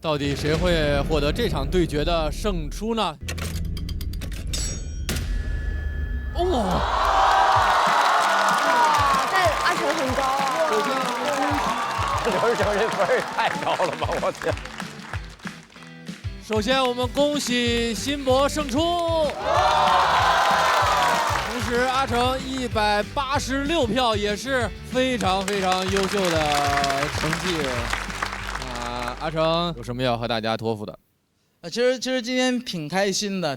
到底谁会获得这场对决的胜出呢？哦，但阿成很高啊。刘成这分儿太高了吧，我天！首先我们恭喜辛博胜出，同时阿成186票也是非常优秀的成绩。阿成有什么要和大家托付的？其实今天挺开心的。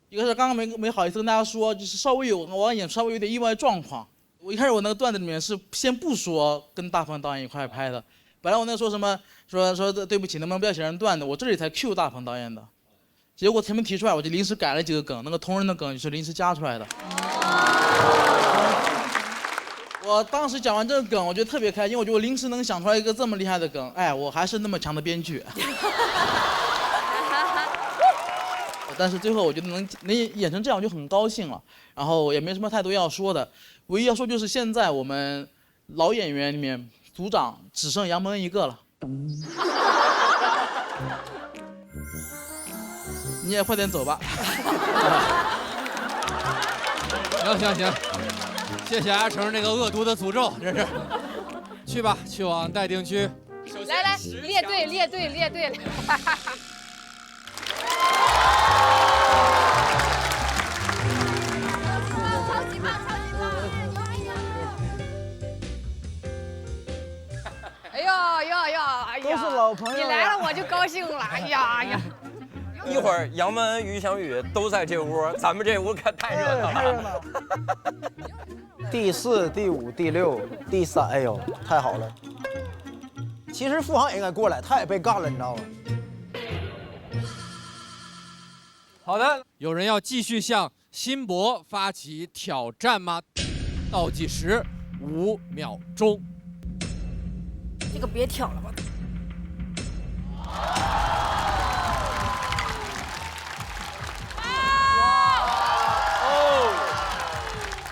一个是刚刚没好意思跟大家说，就是我演稍微有点意外状况。我一开始我那个段子里面是先不说跟大鹏导演一块拍的，本来我那说什么说对不起，能不能不要写成段子，我这里才 cue 大鹏导演的。结果他们提出来，我就临时改了几个梗，那个同人的梗就是临时加出来的。我当时讲完这个梗，我觉得特别开心，我觉得我临时能想出来一个这么厉害的梗，哎，我还是那么强的编剧。但是最后我觉得能演成这样，我就很高兴了。然后也没什么太多要说的，唯一要说就是现在我们老演员里面组长只剩杨蒙恩一个了。你也快点走吧。行，谢谢阿成那个恶毒的诅咒，这是。去吧，去往待定区。来，列队。哎呀，都是老朋友。你来了我就高兴了，哎呀。一会儿杨蒙恩、于翔宇都在这屋，咱们这屋可太热闹了。太热闹。第4、第5、第6、第3，哎呦，太好了。其实付航也应该过来，他也被干了，你知道吗？好的，有人要继续向辛博发起挑战吗？倒计时5秒钟。这个别挑了吧。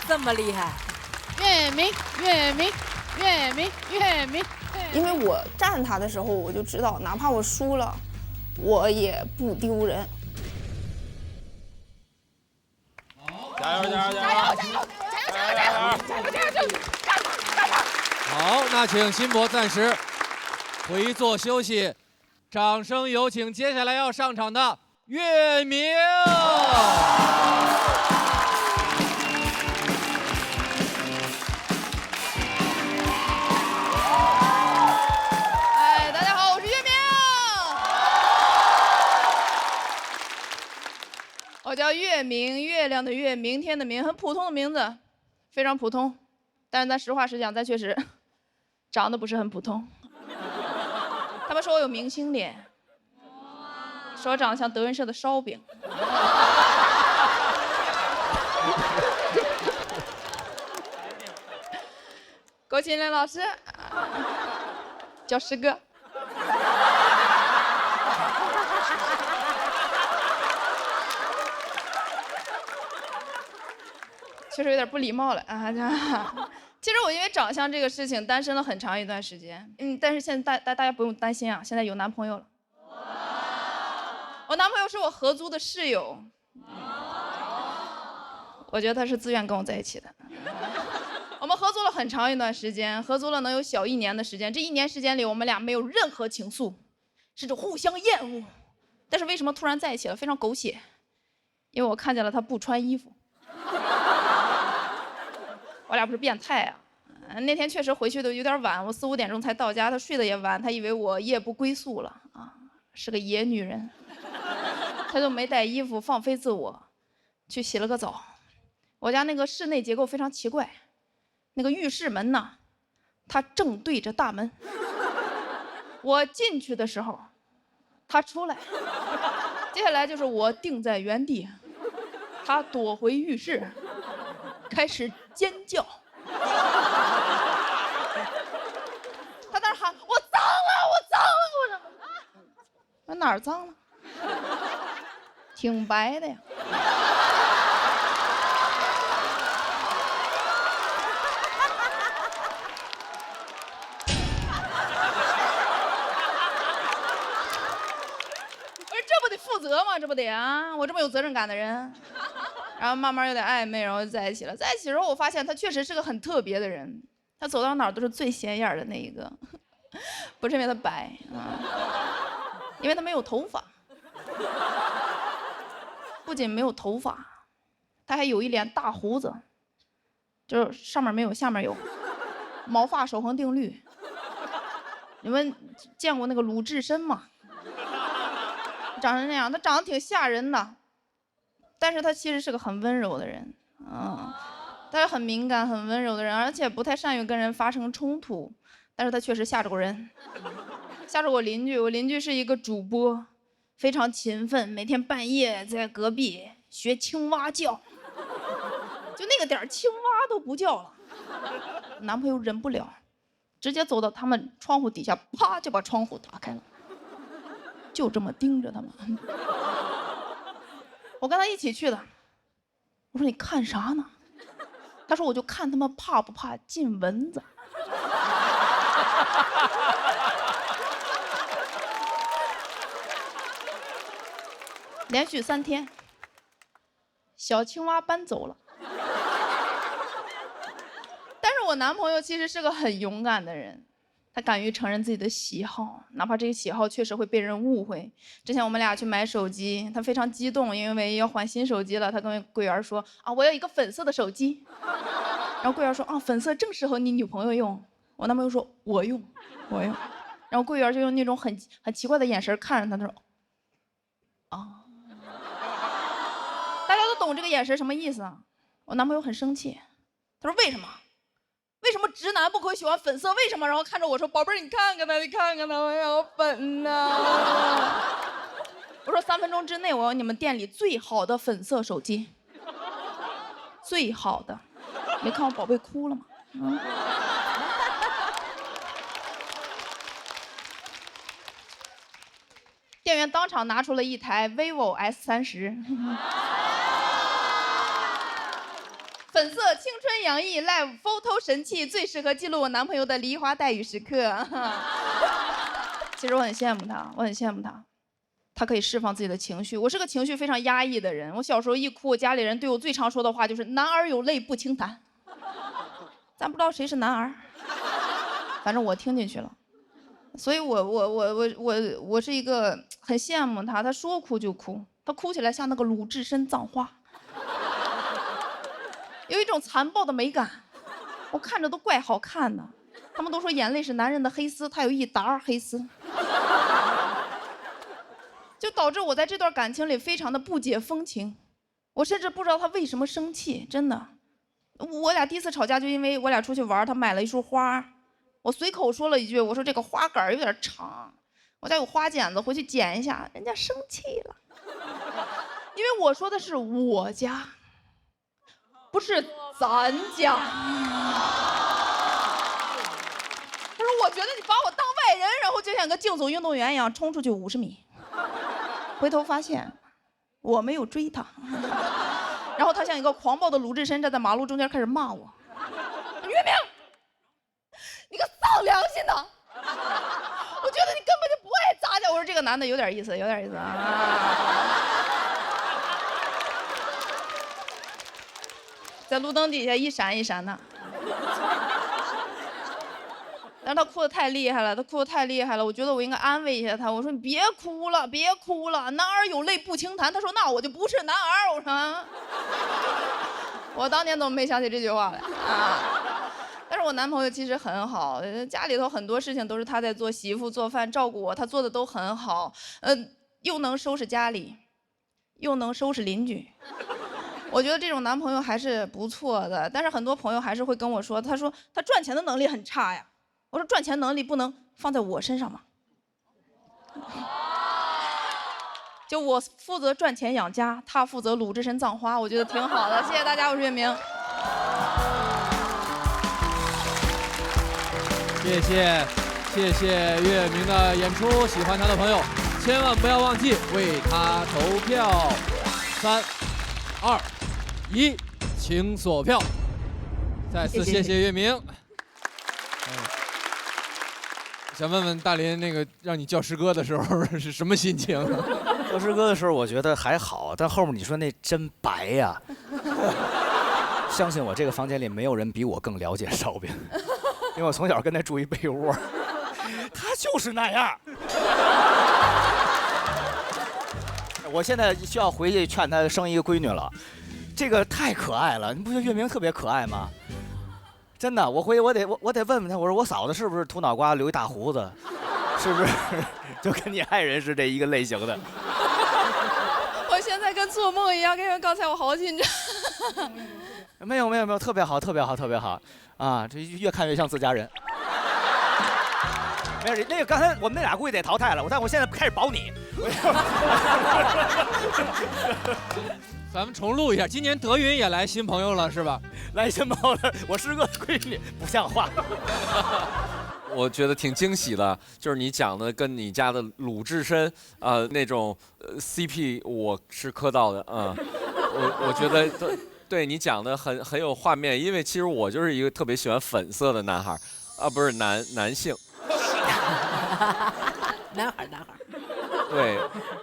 这么厉害！岳明。因为我站他的时候，我就知道，哪怕我输了，我也不丢人。加油！好，那请辛博暂时回座休息，掌声有请接下来要上场的岳明。大家好，我是岳明。我叫岳明，月亮的月，明天的明，很普通的名字，非常普通。但是咱实话实讲，咱确实长得不是很普通。他们说我有明星脸，说我长得像德云社的烧饼。郭麒麟老师叫师哥。确实有点不礼貌了啊！其实我因为长相这个事情单身了很长一段时间，但是现在大家不用担心啊，现在有男朋友了。我男朋友是我合租的室友，我觉得他是自愿跟我在一起的。我们合租了很长一段时间，合租了能有小1年的时间。这1年时间里，我们俩没有任何情愫，甚至互相厌恶。但是为什么突然在一起了？非常狗血，因为我看见了他不穿衣服。我俩不是变态啊！那天确实回去的有点晚，我4、5点钟才到家，他睡得也晚，他以为我夜不归宿了啊，是个野女人。他就没带衣服，放飞自我，去洗了个澡。我家那个室内结构非常奇怪，那个浴室门呢，它正对着大门。我进去的时候，他出来，接下来就是我定在原地，他躲回浴室，开始尖叫。他在那喊：“我脏了，我脏了！”我哪儿脏了？挺白的呀。责嘛，这不得啊？我这么有责任感的人。然后慢慢有点暧昧，然后就在一起了。在一起之后，我发现他确实是个很特别的人，他走到哪儿都是最显眼的那一个，不是因为他白啊，因为他没有头发。不仅没有头发，他还有一脸大胡子，就是上面没有，下面有，毛发守恒定律。你们见过那个鲁智深吗？长成那样，他长得挺吓人的，但是他其实是个很温柔的人，他是很敏感、很温柔的人，而且不太善于跟人发生冲突，但是他确实吓着过人，吓着我邻居。我邻居是一个主播，非常勤奋，每天半夜在隔壁学青蛙叫，就那个点儿青蛙都不叫了，男朋友忍不了，直接走到他们窗户底下，啪就把窗户打开了，就这么盯着他们。我跟他一起去的，我说你看啥呢？他说我就看他们怕不怕进蚊子。连续3天，小青蛙搬走了。但是我男朋友其实是个很勇敢的人，他敢于承认自己的喜好，哪怕这个喜好确实会被人误会。之前我们俩去买手机，他非常激动，因为要换新手机了。他跟柜员说啊，我要一个粉色的手机。然后柜员说啊，粉色正适合你女朋友用。我男朋友说我用。然后柜员就用那种很奇怪的眼神看着他，他说啊。大家都懂这个眼神什么意思啊？我男朋友很生气，他说为什么？为什么直男不可以喜欢粉色？为什么？然后看着我说：“宝贝儿，你看看他，我要粉呐！”我说3分钟之内我要你们店里最好的粉色手机，最好的。没看我宝贝哭了吗？店员当场拿出了一台 vivo S30。粉色青春洋溢 Live Photo 神器，最适合记录我男朋友的梨花带雨时刻。其实我很羡慕他，他可以释放自己的情绪。我是个情绪非常压抑的人，我小时候一哭，我家里人对我最常说的话就是“男儿有泪不轻弹”。咱不知道谁是男儿，反正我听进去了。所以我是一个很羡慕他，他说哭就哭，他哭起来像那个鲁智深葬花。有一种残暴的美感，我看着都怪好看的。他们都说眼泪是男人的黑丝，他有一沓黑丝，就导致我在这段感情里非常的不解风情。我甚至不知道他为什么生气，真的。我俩第一次吵架就因为我俩出去玩，他买了一束花，我随口说了一句，我说这个花杆有点长，我家有花剪子，回去剪一下，人家生气了，因为我说的是我家。不是咱家。他说我觉得你把我当外人，然后就像个竞走运动员一样冲出去50米，回头发现我没有追他，然后他像一个狂暴的鲁智深站在马路中间开始骂我：岳明，你个丧良心的，我觉得你根本就不爱咱家。我说这个男的有点意思啊。在路灯底下一闪一闪的，但是他哭得太厉害了，我觉得我应该安慰一下他。我说你别哭了，男儿有泪不轻弹。他说那我就不是男儿。我说我当年怎么没想起这句话来啊？但是我男朋友其实很好，家里头很多事情都是他在做，媳妇做饭照顾我，他做的都很好。又能收拾家里，又能收拾邻居。我觉得这种男朋友还是不错的，但是很多朋友还是会跟我说，他说他赚钱的能力很差呀。我说赚钱能力不能放在我身上吗？就我负责赚钱养家，他负责鲁智深葬花，我觉得挺好的。谢谢大家，我是岳明。谢谢岳明的演出，喜欢他的朋友千万不要忘记为他投票。3、2、1，请锁票。再次谢谢岳明。想问问大林，那个让你叫师哥的时候是什么心情？乐师哥的时候我觉得还好，但后面你说那真白呀。相信我，这个房间里没有人比我更了解烧饼，因为我从小跟他住一被窝，他就是那样。我现在需要回去劝他生一个闺女了，这个太可爱了，你不觉得月明特别可爱吗？真的，我回去我得问问他，我说我嫂子是不是秃脑瓜留一大胡子，是不是就跟你爱人是这一个类型的？我现在跟做梦一样，因为刚才我好紧张。没有，特别好啊！这越看越像自家人。没有，那个刚才我们那俩估计得淘汰了，但我现在开始保你。咱们重录一下，今年德云也来新朋友了是吧？来新朋友了，我师哥的闺女，不像话。我觉得挺惊喜的，就是你讲的跟你家的鲁智深那种CP， 我是磕到的啊。我觉得对你讲的很有画面，因为其实我就是一个特别喜欢粉色的男孩啊，不是男性。男孩。对，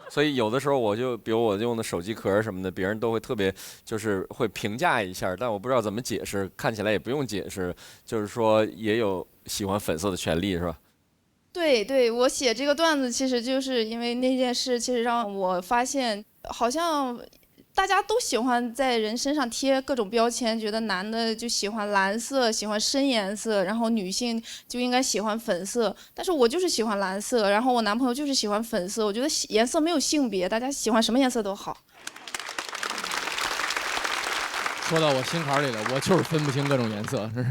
所以有的时候比如我用的手机壳什么的，别人都会特别就是会评价一下，但我不知道怎么解释，看起来也不用解释，就是说也有喜欢粉色的权利，是吧？对，我写这个段子其实就是因为那件事，其实让我发现好像大家都喜欢在人身上贴各种标签，觉得男的就喜欢蓝色，喜欢深颜色，然后女性就应该喜欢粉色。但是我就是喜欢蓝色，然后我男朋友就是喜欢粉色。我觉得颜色没有性别，大家喜欢什么颜色都好。说到我心坎里了，我就是分不清各种颜色，是。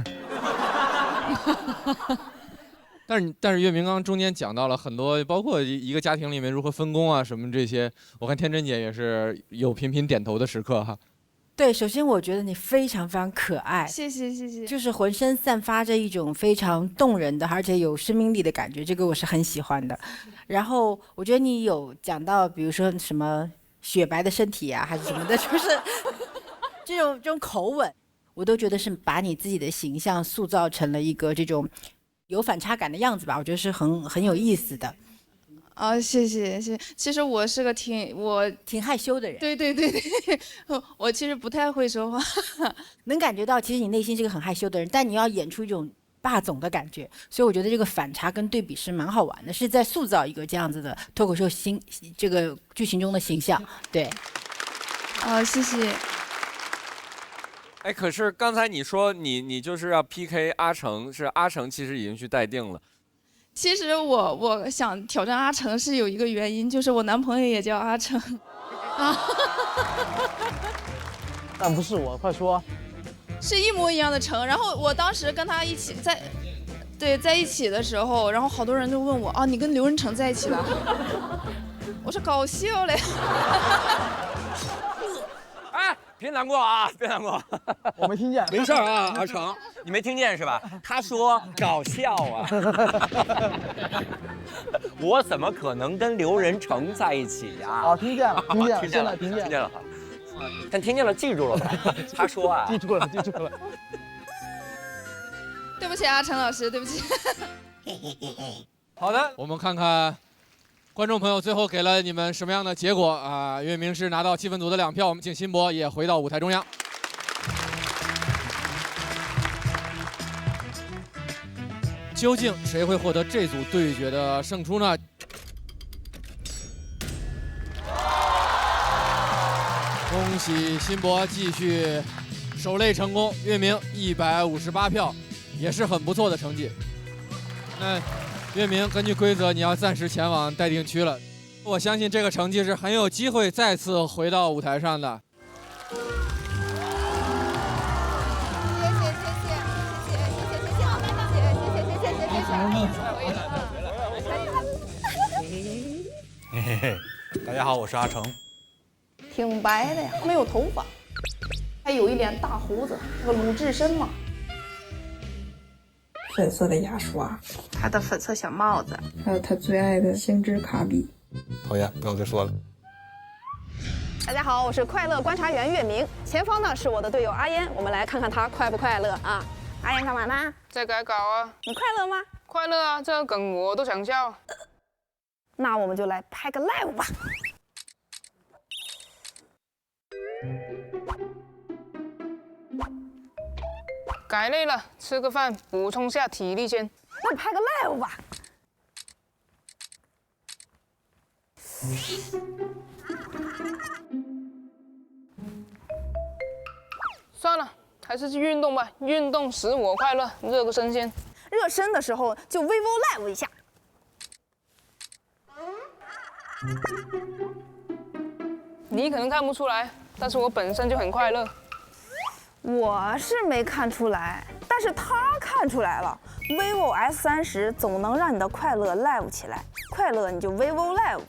但是岳明刚中间讲到了很多，包括一个家庭里面如何分工啊什么这些，我看天真姐也是有频频点头的时刻哈。对，首先我觉得你非常非常可爱，谢谢，就是浑身散发着一种非常动人的，而且有生命力的感觉，这个我是很喜欢的。然后我觉得你有讲到，比如说什么雪白的身体啊，还是什么的，就是这种口吻，我都觉得是把你自己的形象塑造成了一个这种有反差感的样子吧，我觉得是很有意思的。啊，谢谢。其实我是个挺害羞的人。对，我其实不太会说话，能感觉到其实你内心是个很害羞的人，但你要演出一种霸总的感觉，所以我觉得这个反差跟对比是蛮好玩的，是在塑造一个这样子的脱口秀这个剧情中的形象。对。啊，谢谢。哎，可是刚才你说你就是要 PK 阿成，是阿成其实已经去待定了。其实我想挑战阿成是有一个原因，就是我男朋友也叫阿成。啊。但不是我，快说。是一模一样的成，然后我当时跟他一起在一起的时候，然后好多人就问我啊，你跟刘仁成在一起了？我说搞笑嘞。别难过啊，别难过，我没听见。没事啊，阿成，你没听见是吧？他说搞笑啊。我怎么可能跟刘仁成在一起呀？啊，听见了，听见了，听见了。但听见了，记住了吧？他说啊，记住了。对不起，阿成老师，对不起。好的，我们看看。观众朋友最后给了你们什么样的结果啊？岳明是拿到气氛组的2票，我们请辛博也回到舞台中央。究竟谁会获得这组对决的胜出呢？恭喜辛博继续守擂成功，岳明158票，也是很不错的成绩。那岳明，根据规则，你要暂时前往待定区了。我相信这个成绩是很有机会再次回到舞台上的。谢。大家好，我是阿成。挺白的呀，没有头发，还有一脸大胡子，那个鲁智深嘛。粉色的牙刷，他的粉色小帽子，还有他最爱的星之卡比。讨厌，不要再说了。大家好，我是快乐观察员岳明，前方呢是我的队友阿烟，我们来看看他快不快乐啊？阿烟干嘛呢？在改稿啊。你快乐吗？快乐啊，这个梗我都想笑。那我们就来拍个 live 吧。改累了，吃个饭补充下体力先。那拍个 live 吧。算了，还是去运动吧，运动使我快乐，热个身先。热身的时候就 vivo live 一下。你可能看不出来，但是我本身就很快乐。我是没看出来，但是他看出来了。vivo S30总能让你的快乐 live 起来，快乐你就 vivo live。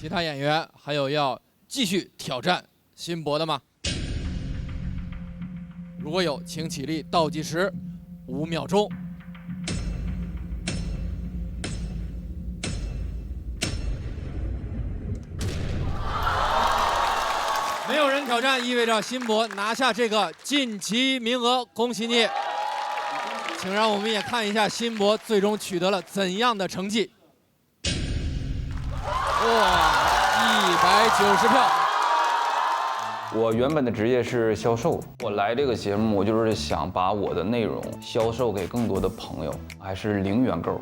其他演员还有要继续挑战辛博的吗？如果有，请起立，倒计时5秒钟。没有人挑战，意味着辛博拿下这个晋级名额，恭喜你！请让我们也看一下辛博最终取得了怎样的成绩。哇，190票。我原本的职业是销售，我来这个节目，我就是想把我的内容销售给更多的朋友，还是零元购。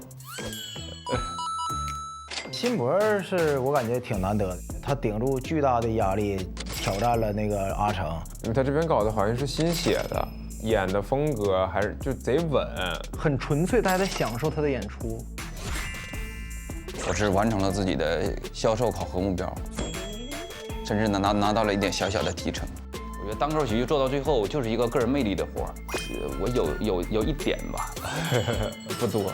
辛博是我感觉挺难得的，他顶住巨大的压力挑战了那个阿成。因为他这边搞的好像是新写的，演的风格还是就贼稳，很纯粹，大家在享受他的演出。我是完成了自己的销售考核目标，甚至拿到了一点小小的提成。我觉得单口喜剧做到最后就是一个个人魅力的活儿，我有一点吧，不多。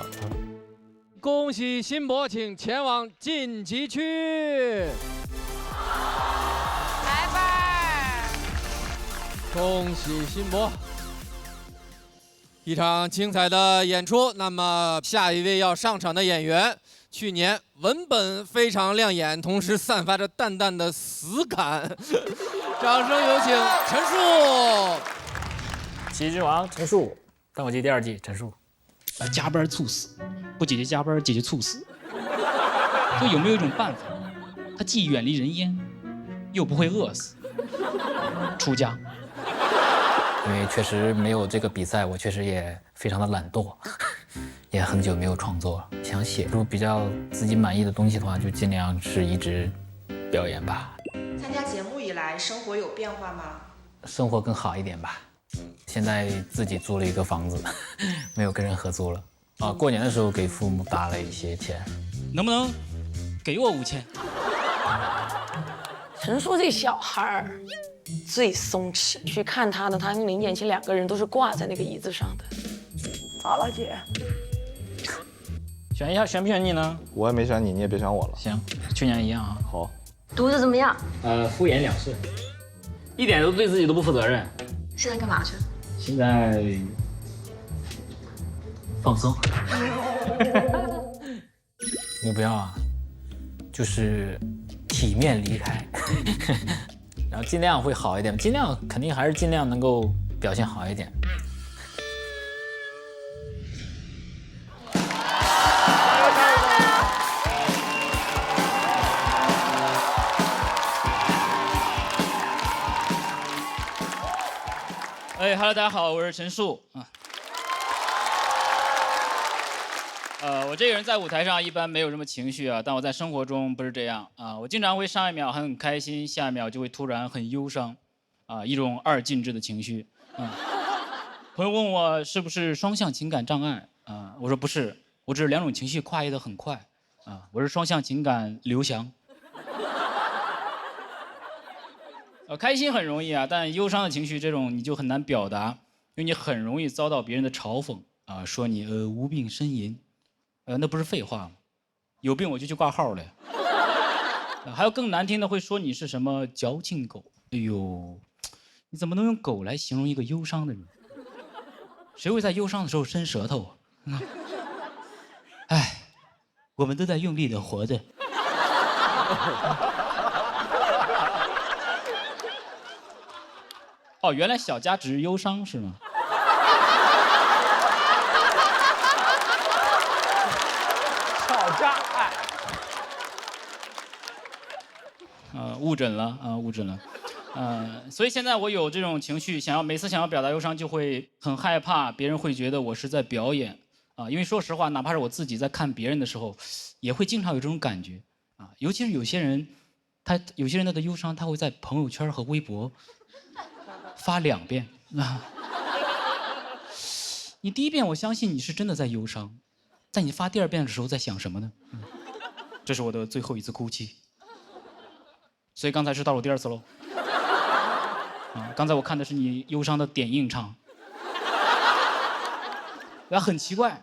恭喜辛博，请前往晋级区。来吧！恭喜辛博，一场精彩的演出。那么下一位要上场的演员，去年文本非常亮眼，同时散发着淡淡的死感。掌声有请陈数。喜剧之王陈数，单口季第2季陈数。加班猝死，不解决加班，解决猝死。就有没有一种办法，他既远离人烟，又不会饿死？出家。因为确实没有这个比赛，我确实也非常的懒惰，也很久没有创作了。想写出比较自己满意的东西的话，就尽量是一直表演吧。参加节目以来，生活有变化吗？生活更好一点吧。现在自己租了一个房子，没有跟人合租了。啊，过年的时候给父母打了一些钱。能不能给我5000？陈数这小孩儿最松弛，去看他的，他跟林建清2个人都是挂在那个椅子上的。咋了，姐？选一下，选不选你呢？我也没选你，你也别选我了。行，去年一样啊。好。读的怎么样？敷衍了事，一点都对自己都不负责任。现在干嘛去？现在放松。目标啊，就是体面离开，然后尽量会好一点，尽量肯定还是尽量能够表现好一点。Hello， 大家好，我是陈数啊。我这个人在舞台上一般没有什么情绪啊，但我在生活中不是这样啊。我经常会上一秒很开心，下一秒就会突然很忧伤，啊，一种2进制的情绪啊。朋友问我是不是双向情感障碍啊？我说不是，我只是2种情绪跨越得很快啊。我是双向情感刘翔。开心很容易啊，但忧伤的情绪这种你就很难表达，因为你很容易遭到别人的嘲讽啊，说你无病呻吟，那不是废话吗？有病我就去挂号了。还有更难听的会说你是什么矫情狗，哎呦，你怎么能用狗来形容一个忧伤的人？谁会在忧伤的时候伸舌头啊？哎，我们都在用力的活着。哦，原来小家只是忧伤是吗？诊了啊，误诊了。所以现在我有这种情绪，每次想要表达忧伤，就会很害怕别人会觉得我是在表演啊。因为说实话，哪怕是我自己在看别人的时候，也会经常有这种感觉啊。尤其是有些人的忧伤，他会在朋友圈和微博发2遍啊。你第1遍我相信你是真的在忧伤，在你发第2遍的时候在想什么呢？这是我的最后一次哭泣，所以刚才是倒数第2次喽。刚才我看的是你忧伤的点映场，很奇怪，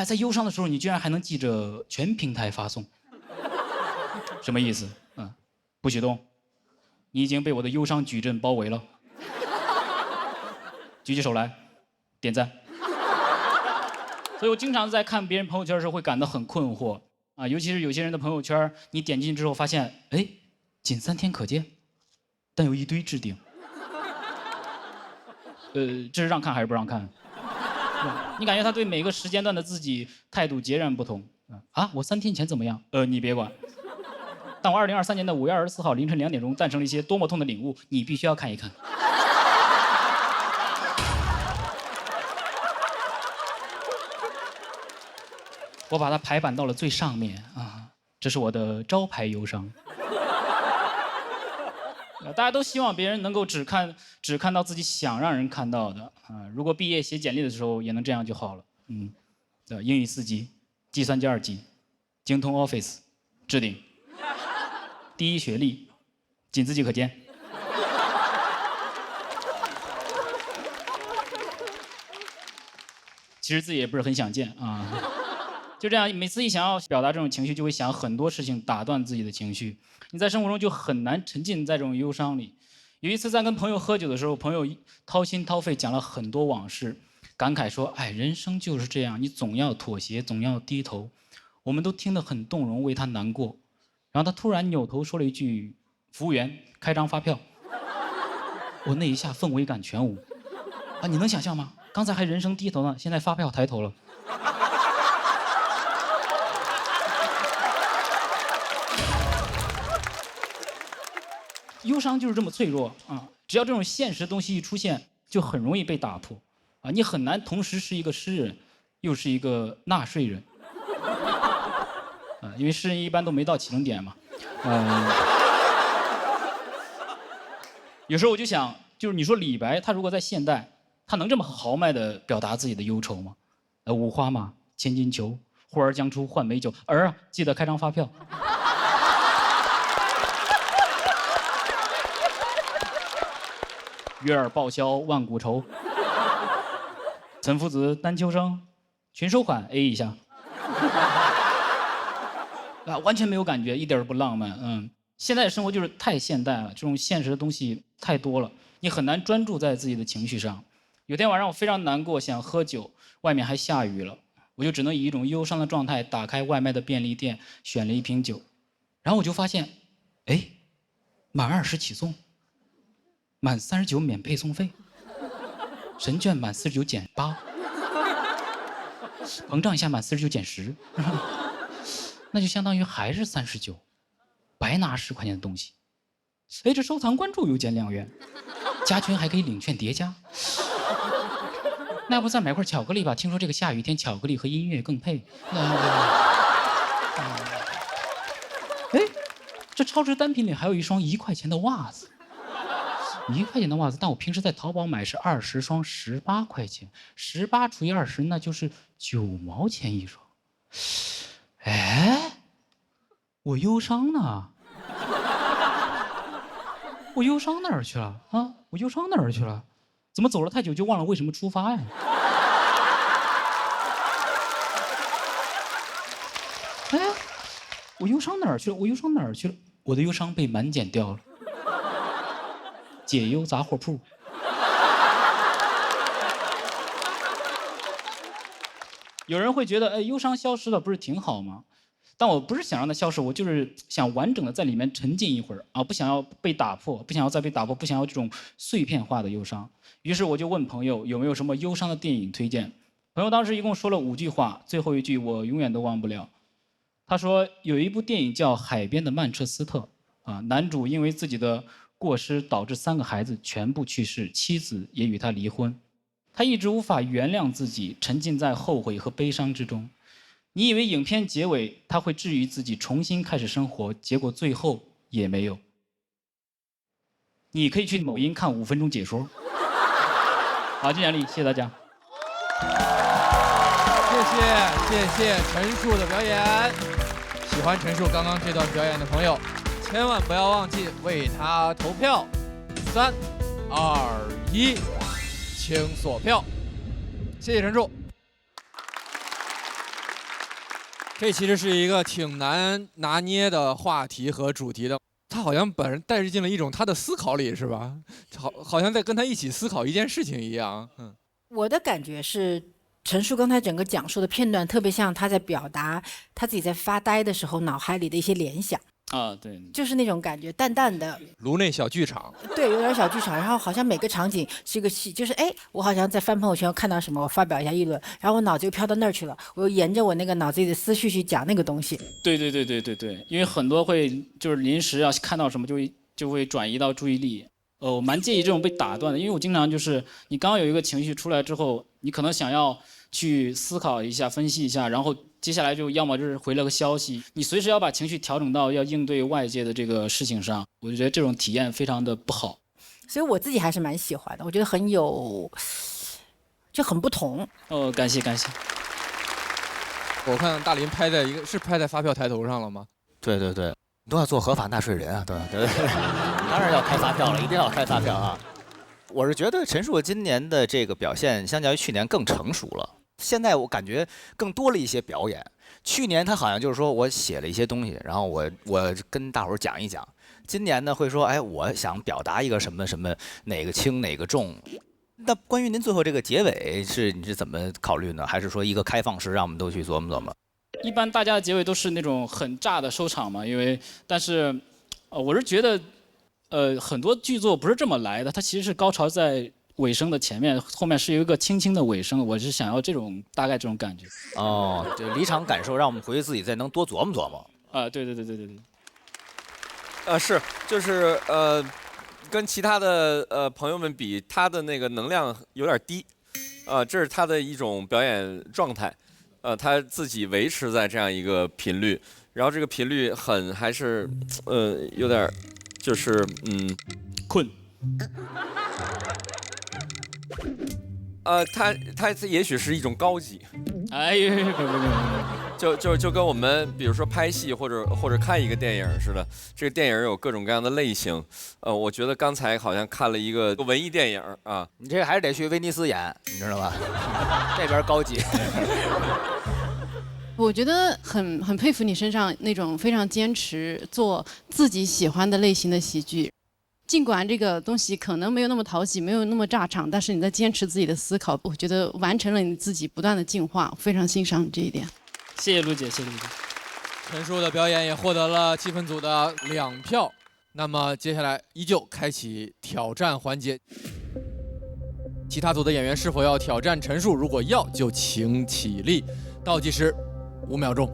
在忧伤的时候你居然还能记着全平台发送，什么意思？不许动，你已经被我的忧伤矩阵包围了。举起手来，点赞。所以我经常在看别人朋友圈的时候会感到很困惑啊，尤其是有些人的朋友圈，你点进去之后发现，哎，仅3天可见，但有一堆置顶。这是让看还是不让看？你感觉他对每个时间段的自己态度截然不同啊！我3天前怎么样？你别管。但我2023年的5月24号凌晨2点钟诞生了一些多么痛的领悟，你必须要看一看。我把它排版到了最上面啊，这是我的招牌忧伤。大家都希望别人能够只看到自己想让人看到的啊。如果毕业写简历的时候也能这样就好了。英语4级，计算机2级，精通 Office， 置顶，第1学历，仅自己可见。其实自己也不是很想见啊。就这样，每次一想要表达这种情绪，就会想很多事情打断自己的情绪。你在生活中就很难沉浸在这种忧伤里。有一次在跟朋友喝酒的时候，朋友掏心掏肺讲了很多往事，感慨说：“哎，人生就是这样，你总要妥协，总要低头。”我们都听得很动容，为他难过。然后他突然扭头说了一句：“服务员，开张发票。”我那一下氛围感全无。啊，你能想象吗？刚才还人生低头呢，现在发票抬头了。忧伤就是这么脆弱啊！只要这种现实的东西一出现，就很容易被打破啊！你很难同时是一个诗人，又是一个纳税人啊！因为诗人一般都没到启程点嘛。有时候我就想，就是你说李白，他如果在现代，他能这么豪迈地表达自己的忧愁吗？五花马，千金裘，呼儿将出换美酒，儿啊，记得开张发票。月儿报销万古愁，岑夫子，丹丘生，群收款 A 一下。完全没有感觉，一点都不浪漫。现在的生活就是太现代了，这种现实的东西太多了，你很难专注在自己的情绪上。有天晚上我非常难过，想喝酒，外面还下雨了，我就只能以一种忧伤的状态打开外卖的便利店，选了一瓶酒，然后我就发现，哎，满20起送。满39免配送费，神券满49减8，膨胀一下满49减10，那就相当于还是39，白拿10块钱的东西。哎，这收藏关注又减2元，加群还可以领券叠加。那要不再买块巧克力吧？听说这个下雨天巧克力和音乐更配。哎，这超值单品里还有一双1块钱的袜子。1块钱的袜子，但我平时在淘宝买是20双18块钱，18除以20，那就是9毛钱一双。哎，我忧伤呢？我忧伤哪儿去了啊？我忧伤哪儿去了？怎么走了太久就忘了为什么出发呀？哎，我忧伤哪儿去了？我忧伤哪儿去了？我的忧伤被满减掉了。解忧杂货铺。有人会觉得，哎，忧伤消失了不是挺好吗？但我不是想让它消失，我就是想完整的在里面沉浸一会儿啊，不想要被打破，不想要再被打破，不想要这种碎片化的忧伤。于是我就问朋友有没有什么忧伤的电影推荐。朋友当时一共说了5句话，最后一句我永远都忘不了。他说有一部电影叫《海边的曼彻斯特》，男主因为自己的过失导致3个孩子全部去世，妻子也与他离婚，他一直无法原谅自己，沉浸在后悔和悲伤之中。你以为影片结尾他会治愈自己，重新开始生活，结果最后也没有。你可以去某音看5分钟解说。好，金奖励，谢谢大家。谢谢陈数的表演。喜欢陈数刚刚这段表演的朋友，千万不要忘记为他投票。3、2、1，请锁票。谢谢陈数。这其实是一个挺难拿捏的话题和主题的，他好像把人带入进了一种他的思考里，是吧？好像在跟他一起思考一件事情一样。我的感觉是，陈数刚才整个讲述的片段，特别像他在表达他自己在发呆的时候脑海里的一些联想。对，就是那种感觉，淡淡的颅内小剧场。对，有点小剧场，然后好像每个场景是一个戏，就是我好像在翻朋友圈看到什么，我发表一下议论，然后我脑子又飘到那儿去了，我又沿着我那个脑子里的思绪去讲那个东西。对，因为很多会就是临时要看到什么就会转移到注意力。我蛮介意这种被打断的，因为我经常就是你刚刚有一个情绪出来之后，你可能想要去思考一下、分析一下，然后接下来就要么就是回了个消息，你随时要把情绪调整到要应对外界的这个事情上，我就觉得这种体验非常的不好。所以我自己还是蛮喜欢的，我觉得就很不同。感谢。我看大林拍在发票抬头上了吗？对，都要做合法纳税人啊，对，当然要开发票了，一定要开发票啊。我是觉得陈数今年的这个表现相较于去年更成熟了，现在我感觉更多了一些表演。去年他好像就是说我写了一些东西，然后我跟大伙儿讲一讲。今年呢会说，我想表达一个什么什么，哪个轻哪个重。那关于您最后这个结尾你是怎么考虑呢？还是说一个开放式，让我们都去琢磨琢磨？一般大家的结尾都是那种很炸的收场嘛，但是，我是觉得，很多剧作不是这么来的，它其实是高潮在尾声的前面，后面是有一个轻轻的尾声，我是想要大概这种感觉。就离场感受，让我们回去自己再能多琢磨琢磨。对。是，就是跟其他的朋友们比，他的那个能量有点低，这是他的一种表演状态。他自己维持在这样一个频率，然后这个频率还是有点就是困。他也许是一种高级。就跟我们比如说拍戏或者看一个电影似的，这个电影有各种各样的类型。我觉得刚才好像看了一个文艺电影啊，你这还是得去威尼斯演，你知道吧？这边高级。我觉得很佩服你身上那种非常坚持做自己喜欢的类型的喜剧，尽管这个东西可能没有那么讨喜，没有那么炸场，但是你在坚持自己的思考，我觉得完成了你自己不断的进化，非常欣赏你这一点。谢谢陆姐。陈数的表演也获得了气氛组的2票。那么接下来依旧开启挑战环节，其他组的演员是否要挑战陈数？如果要，就请起立。倒计时5秒钟。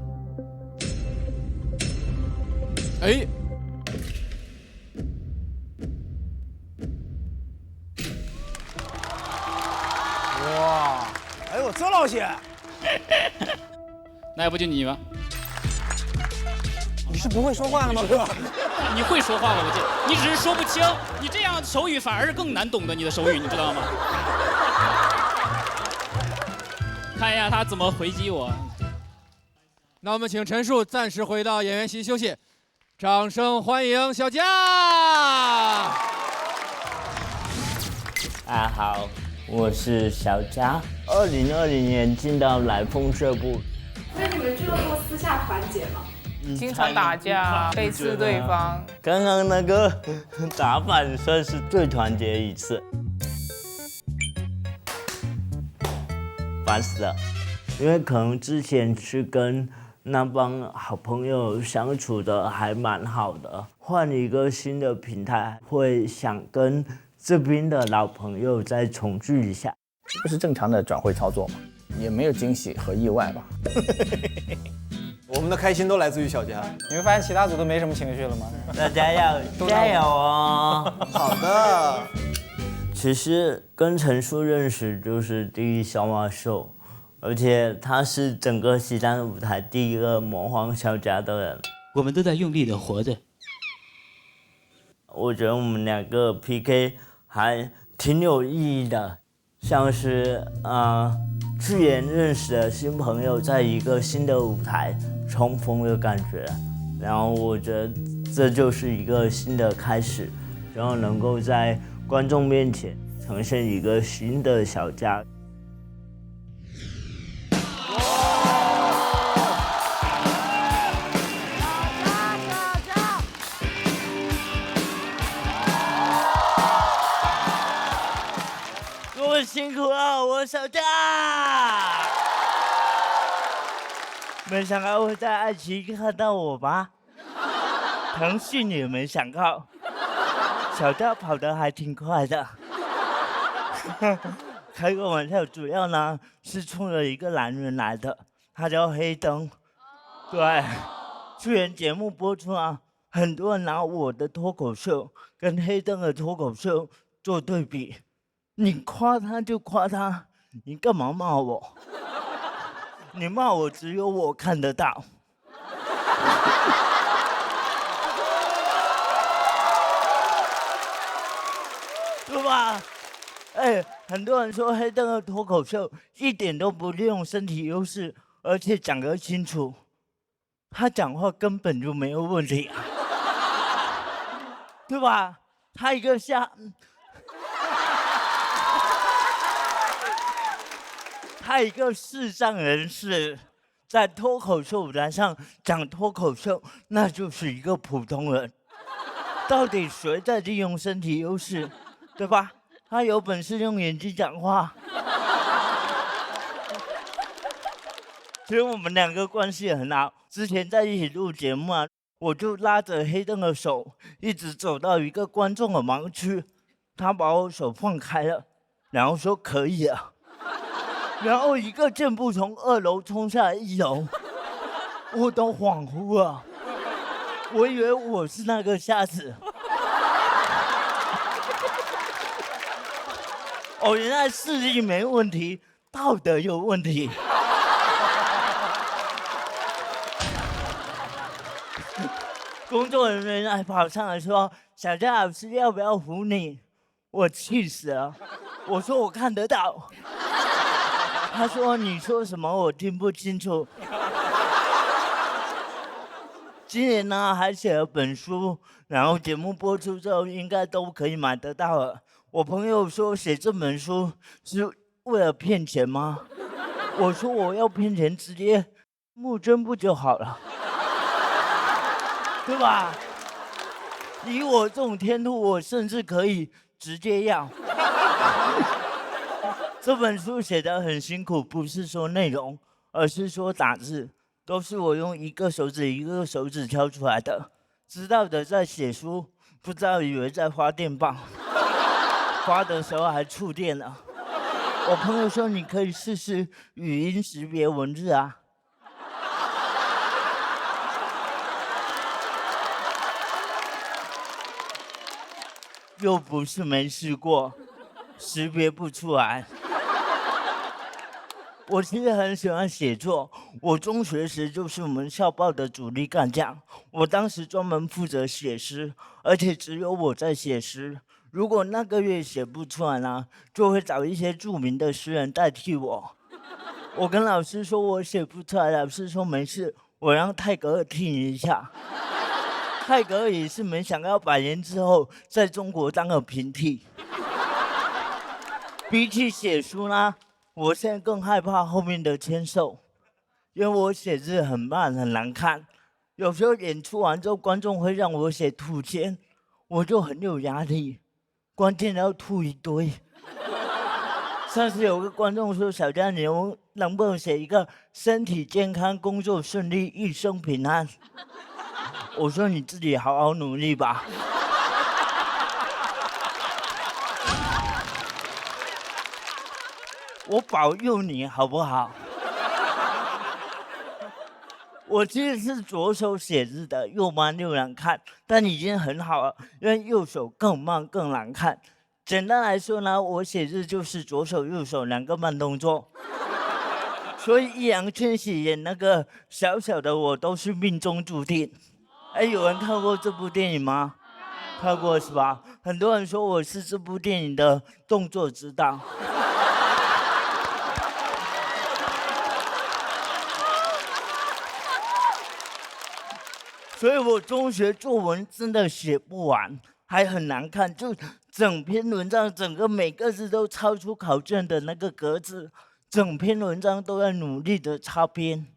哇，这老些。那要不就你吧。你是不会说话了吗，哥？你会说话了，我记，你只是说不清，你这样手语反而是更难懂的，你的手语你知道吗？看一下他怎么回击我。那我们请陈数暂时回到演员席休息，掌声欢迎小佳。大家好，我是小佳。2020年进到来风这部。所以你们俱乐部私下团结吗？经常打架，背刺对方。刚刚那个打反算是最团结一次。烦死了，因为可能之前是跟那帮好朋友相处的还蛮好的，换一个新的平台，会想跟这边的老朋友再重聚一下。这不是正常的转会操作吗？也没有惊喜和意外吧。我们的开心都来自于小佳。你会发现其他组都没什么情绪了吗？大家要加油哦！好的。其实跟陈叔认识就是第一小马秀，而且他是整个西单舞台第一个模仿小佳的人。我们都在用力的活着。我觉得我们两个 PK 还挺有意义的，像是去年认识的新朋友，在一个新的舞台重逢的感觉。然后我觉得这就是一个新的开始，然后能够在观众面前呈现一个新的小佳。各位辛苦了，我小佳。没想到会在爱奇艺看到我吧？腾讯也没想到，小佳跑得还挺快的。开个玩笑，主要呢是冲着一个男人来的，他叫黑灯。对，去年节目播出啊，很多人拿我的脱口秀跟黑灯的脱口秀做对比。你夸他就夸他，你干嘛骂我？你骂我只有我看得到。对吧？很多人说黑灯的脱口秀一点都不利用身体优势，而且讲得清楚，他讲话根本就没有问题啊，对吧？他一个他一个视障人士，在脱口秀舞台上讲脱口秀，那就是一个普通人。到底谁在利用身体优势，对吧？他有本事用眼睛讲话。其实我们两个关系很好，之前在一起录节目啊，我就拉着黑灯的手，一直走到一个观众的盲区，他把我手放开了，然后说可以了。然后一个箭步从2楼冲下来1楼，我都恍惚了，我以为我是那个瞎子。哦，原来视力没问题，道德有问题。工作人员还跑上来说：“小佳老师要不要扶你？”我气死了，我说我看得到。他说：“你说什么？我听不清楚。”今年呢，还写了本书，然后节目播出之后，应该都可以买得到了。我朋友说写这本书是为了骗钱吗？我说我要骗钱，直接募捐不就好了，对吧？以我这种天赋，我甚至可以直接要。这本书写得很辛苦，不是说内容，而是说打字，都是我用一个手指一个手指敲出来的。知道的在写书，不知道以为在发电报，发的时候还触电了。我朋友说你可以试试语音识别文字啊。又不是没试过，识别不出来。我其实很喜欢写作，我中学时就是我们校报的主力干将。我当时专门负责写诗，而且只有我在写诗。如果那个月写不出来呢，就会找一些著名的诗人代替我。我跟老师说我写不出来，老师说没事，我让泰戈尔替你一下。泰戈尔也是没想到100年之后在中国当了平替。比起写书呢，我现在更害怕后面的签售，因为我写字很慢很难看，有时候演出完之后观众会让我写吐签，我就很有压力，关键要吐一堆。上次有个观众说：“小佳，你能不能写一个身体健康、工作顺利、一生平安？”我说：“你自己好好努力吧。”我保佑你好不好？我其实是左手写字的，又慢又难看，但已经很好了，因为右手更慢更难看。简单来说呢，我写字就是左手右手2个慢动作。所以易烊千玺演那个小小的我都是命中注定。哎，有人看过这部电影吗？看过是吧？很多人说我是这部电影的动作指导。所以我中学作文真的写不完，还很难看，就整篇文章整个每个字都超出考卷的那个格子。整篇文章都在努力的擦边，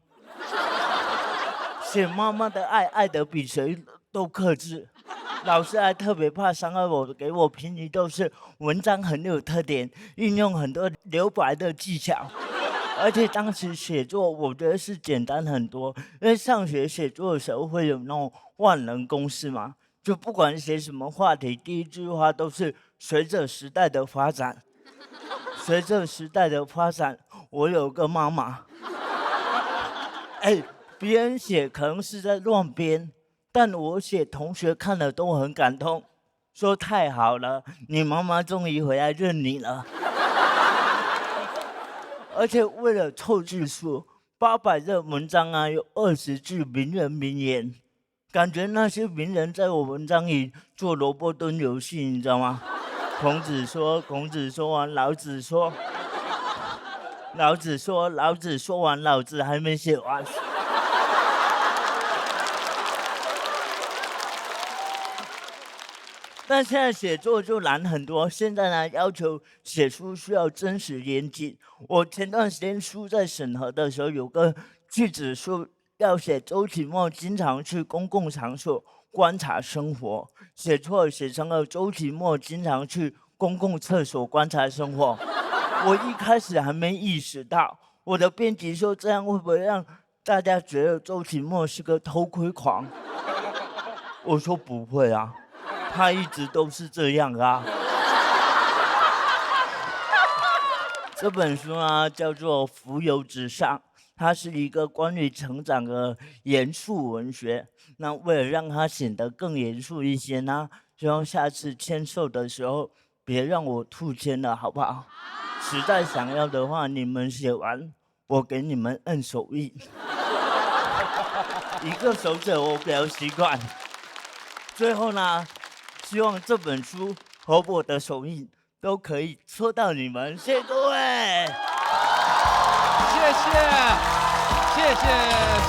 写妈妈的爱爱得比谁都克制，老师还特别怕伤害我，给我评语都是文章很有特点，运用很多留白的技巧。而且当时写作我觉得是简单很多，因为上学写作的时候会有那种万能公式嘛，就不管写什么话题，第一句话都是随着时代的发展。随着时代的发展，我有个妈妈。哎，别人写可能是在乱编，但我写同学看了都很感动，说太好了，你妈妈终于回来认你了。而且为了凑字数，800的文章啊，有20句名人名言，感觉那些名人在我文章里做萝卜蹲游戏，你知道吗？孔子说，孔子说完，老子说，老子说，老子说完，老子还没写完。但现在写作就难很多，现在呢要求写书需要真实严谨。我前段时间书在审核的时候，有个句子说要写周奇墨经常去公共场所观察生活，写错了，写成了周奇墨经常去公共厕所观察生活。我一开始还没意识到，我的编辑说这样会不会让大家觉得周奇墨是个偷窥狂？我说不会啊，他一直都是这样啊。这本书呢叫做《浮游直上》，它是一个关于成长的严肃文学。那为了让它显得更严肃一些呢，希望下次签售的时候别让我吐签了，好不好？实在想要的话，你们写完，我给你们摁手印。一个手指我比较习惯。最后呢，希望这本书和我的手印都可以戳到你们，谢谢各位。谢谢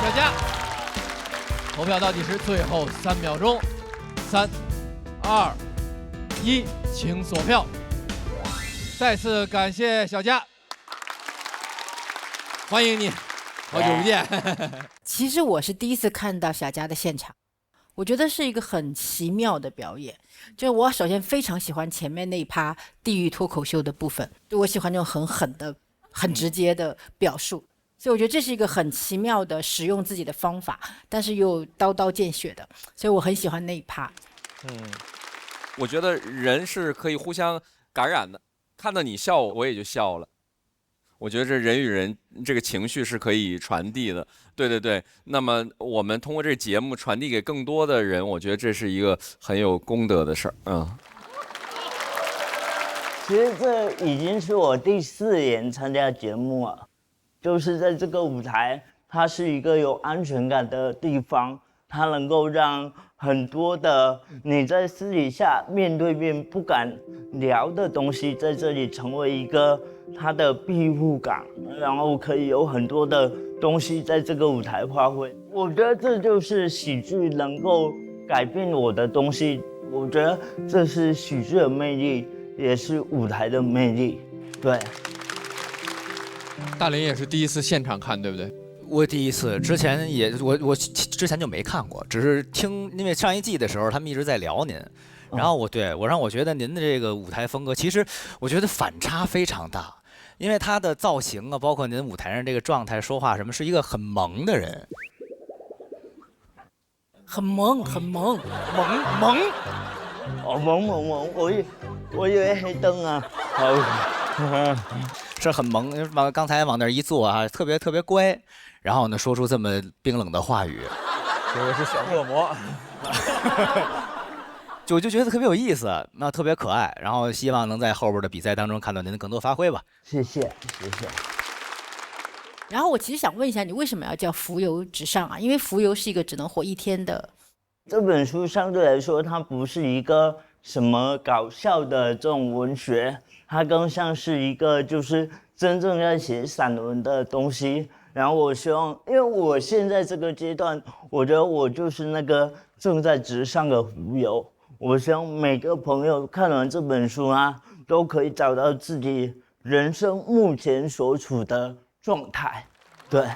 小佳。投票倒计时最后3秒钟，3、2、1，请锁票。再次感谢小佳，欢迎你，好久不见。其实我是第一次看到小佳的现场，我觉得是一个很奇妙的表演。就我首先非常喜欢前面那一趴地狱脱口秀的部分，就我喜欢那种很狠的、很直接的表述，所以我觉得这是一个很奇妙的使用自己的方法，但是又刀刀见血的，所以我很喜欢那一趴。我觉得人是可以互相感染的，看到你笑，我也就笑了。我觉得这人与人这个情绪是可以传递的，对。那么我们通过这个节目传递给更多的人，我觉得这是一个很有功德的事儿。其实这已经是我第4年参加节目了，就是在这个舞台，它是一个有安全感的地方，它能够让很多的你在私底下面对面不敢聊的东西，在这里成为一个它的庇护港，然后可以有很多的东西在这个舞台发挥。我觉得这就是喜剧能够改变我的东西，我觉得这是喜剧的魅力，也是舞台的魅力。对。大林也是第一次现场看，对不对？我第一次，之前我之前就没看过，只是听，因为上一季的时候他们一直在聊您，然后我觉得您的这个舞台风格，其实我觉得反差非常大，因为他的造型啊，包括您舞台上这个状态、说话什么，是一个很萌的人，很萌，哦，萌，我以为黑灯啊，好。是很萌，刚才往那儿一坐啊，特别乖，然后呢说出这么冰冷的话语，这个是小恶魔，就觉得特别有意思，那特别可爱，然后希望能在后边的比赛当中看到您的更多发挥吧。谢谢。然后我其实想问一下，你为什么要叫浮游直上啊？因为浮游是一个只能活1天的。这本书相对来说，它不是一个什么搞笑的这种文学，它更像是一个就是真正在写散文的东西。然后我希望，因为我现在这个阶段，我觉得我就是那个正在直上的浮游。我希望每个朋友看完这本书啊，都可以找到自己人生目前所处的状态。对。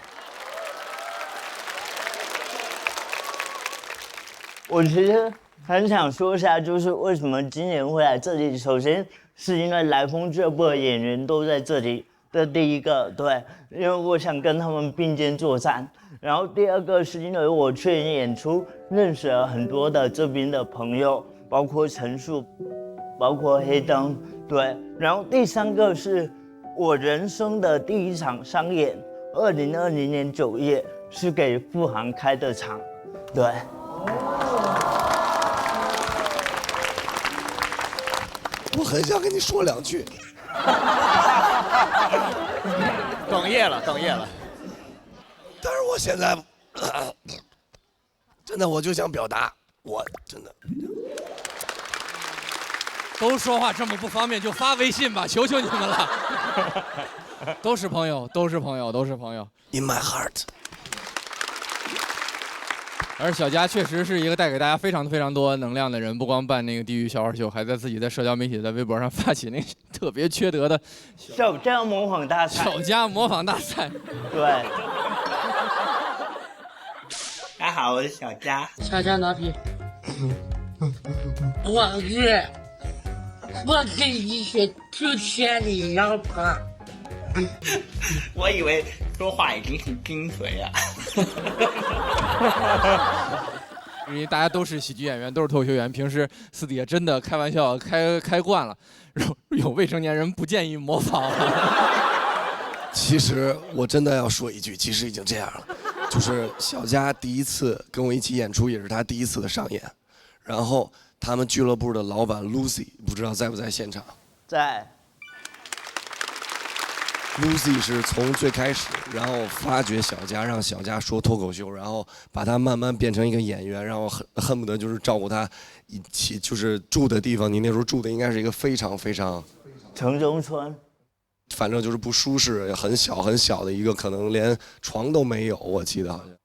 我其实很想说一下，就是为什么今年会来这里。首先是因为来风俱乐部的演员都在这里的第一个，对，因为我想跟他们并肩作战。然后第二个是因为我去年演出认识了很多的这边的朋友，包括陈述，包括黑灯，对。然后第三个是我人生的第一场商演，2020年9月是给富航开的场，对。我很想跟你说2句，哽咽了。但是我现在真的我就想表达，我真的都说话这么不方便，就发微信吧，求求你们了。都是朋友。In my heart。而小佳确实是一个带给大家非常多能量的人，不光办那个地狱笑话秀，还在自己的社交媒体在微博上发起那个特别缺德的小佳模仿大赛。对。大家好，我是小佳。小佳拿皮。我跟你说，就欠你要吧。我以为说话已经很精髓了。因为大家都是喜剧演员，都是脱口秀演员，平时私底下真的开玩笑开惯了，有未成年人不建议模仿。其实我真的要说一句，其实已经这样了，就是小佳第一次跟我一起演出，也是他第一次的上演。然后他们俱乐部的老板 Lucy 不知道在不在现场？在。Lucy 是从最开始，然后发掘小佳，让小佳说脱口秀，然后把他慢慢变成一个演员，然后恨不得就是照顾他一起，就是住的地方。你那时候住的应该是一个非常城中村，反正就是不舒适，很小的一个，可能连床都没有，我记得好像。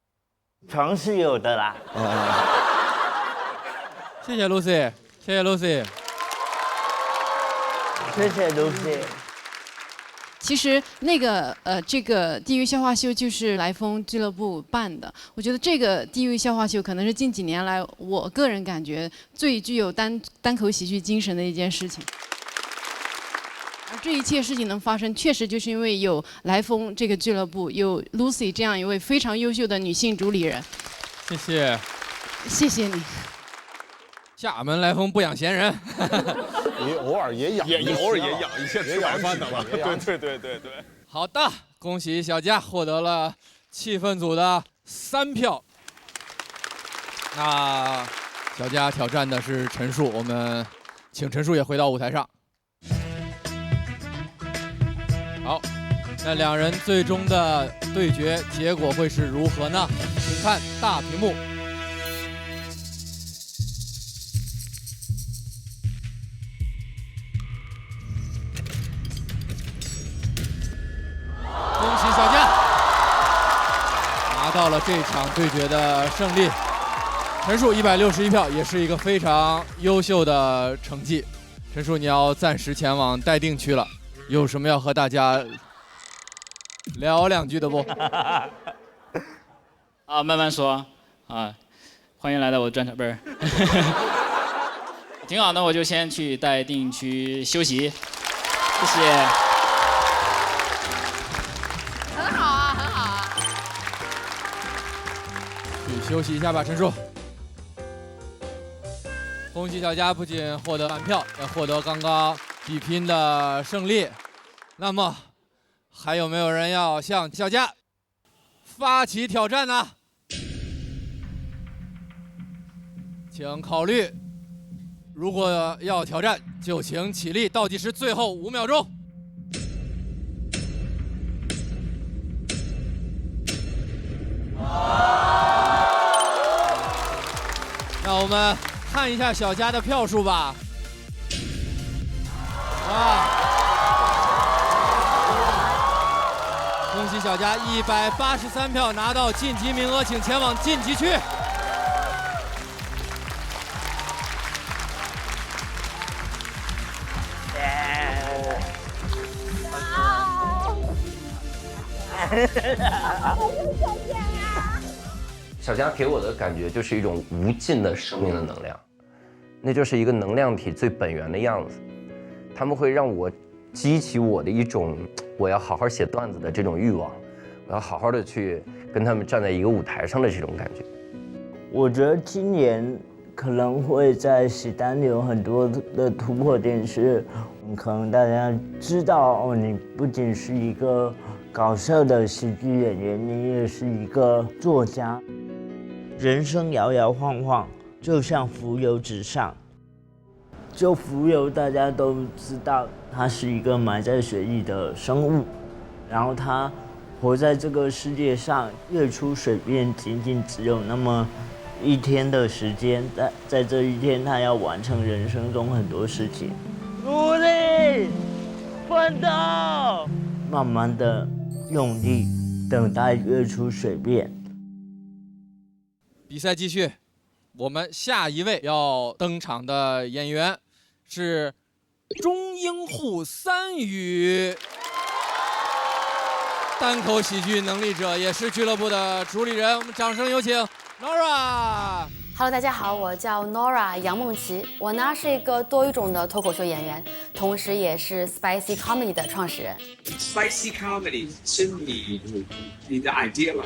床是有的啦。谢谢 Lucy， 谢谢 Lucy， 谢谢 Lucy。其实那个这个地狱笑话秀就是来风俱乐部办的。我觉得这个地狱笑话秀可能是近几年来我个人感觉最具有单口喜剧精神的一件事情。而这一切事情能发生，确实就是因为有来风这个俱乐部，有 Lucy 这样一位非常优秀的女性主理人。谢谢，谢谢你。厦门来风不养闲人。你偶尔也养一些吃晚饭的吧。对。好的，恭喜小佳获得了气氛组的3票。那小佳挑战的是陈述，我们请陈述也回到舞台上。好，那2人最终的对决结果会是如何呢？请看大屏幕。恭喜小佳拿到了这场对决的胜利，陈述161票，也是一个非常优秀的成绩。陈述，你要暂时前往待定区了，有什么要和大家聊2句的不？啊，慢慢说啊，欢迎来到我的专场，不是，挺好的，我就先去待定区休息，谢谢。去休息一下吧，陈述。恭喜小佳不仅获得满票，也获得刚刚比拼的胜利。那么，还有没有人要向小佳发起挑战呢？请考虑，如果要挑战，就请起立，倒计时最后5秒钟。那我们看一下小佳的票数吧。哇！恭喜小佳183票拿到晋级名额，请前往晋级区。小佳给我的感觉就是一种无尽的生命的能量，那就是一个能量体最本源的样子。他们会让我激起我的一种我要好好写段子的这种欲望，我要好好的去跟他们站在一个舞台上的这种感觉。我觉得今年可能会在喜单有很多的突破点是，可能大家知道哦，你不仅是一个搞笑的喜剧演员，你也是一个作家。人生摇摇晃晃，就像浮游直上。就浮游，大家都知道，它是一个埋在水里的生物，然后它活在这个世界上，跃出水面，仅仅只有那么1天的时间，在这1天，他要完成人生中很多事情，努力奋斗，慢慢的用力，等待跃出水面。比赛继续，我们下一位要登场的演员是钟英户3语，单口喜剧能力者，也是俱乐部的主理人。我们掌声有请 Nora。Hello， 大家好，我叫 Nora 杨梦琪，我呢是一个多语种的脱口秀演员，同时也是 Spicy Comedy 的创始人。Spicy Comedy 是你的 idea 吗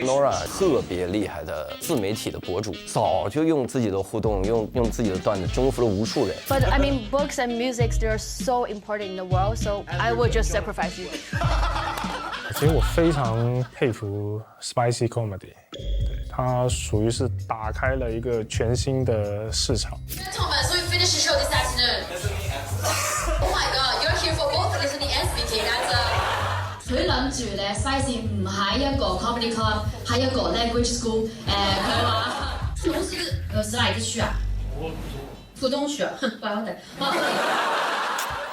？Nora 特别厉害的自媒体的博主，早就用自己的互动，用自己的段子征服了无数人。But I mean, books and music, they're so important in the world, so I would just sacrifice you. 其实我非常佩服 Spicy Comedy， 对，它属于是打开了一个全新的市场。Gentlemen, so we finished the show this afternoon. Oh my God, you're here for both listening and speaking. That's 佢諗住咧 ，Spicy 唔係一個 comedy club， 係一個 language school。佢話公司是哪一個區啊？浦東區，怪我哋。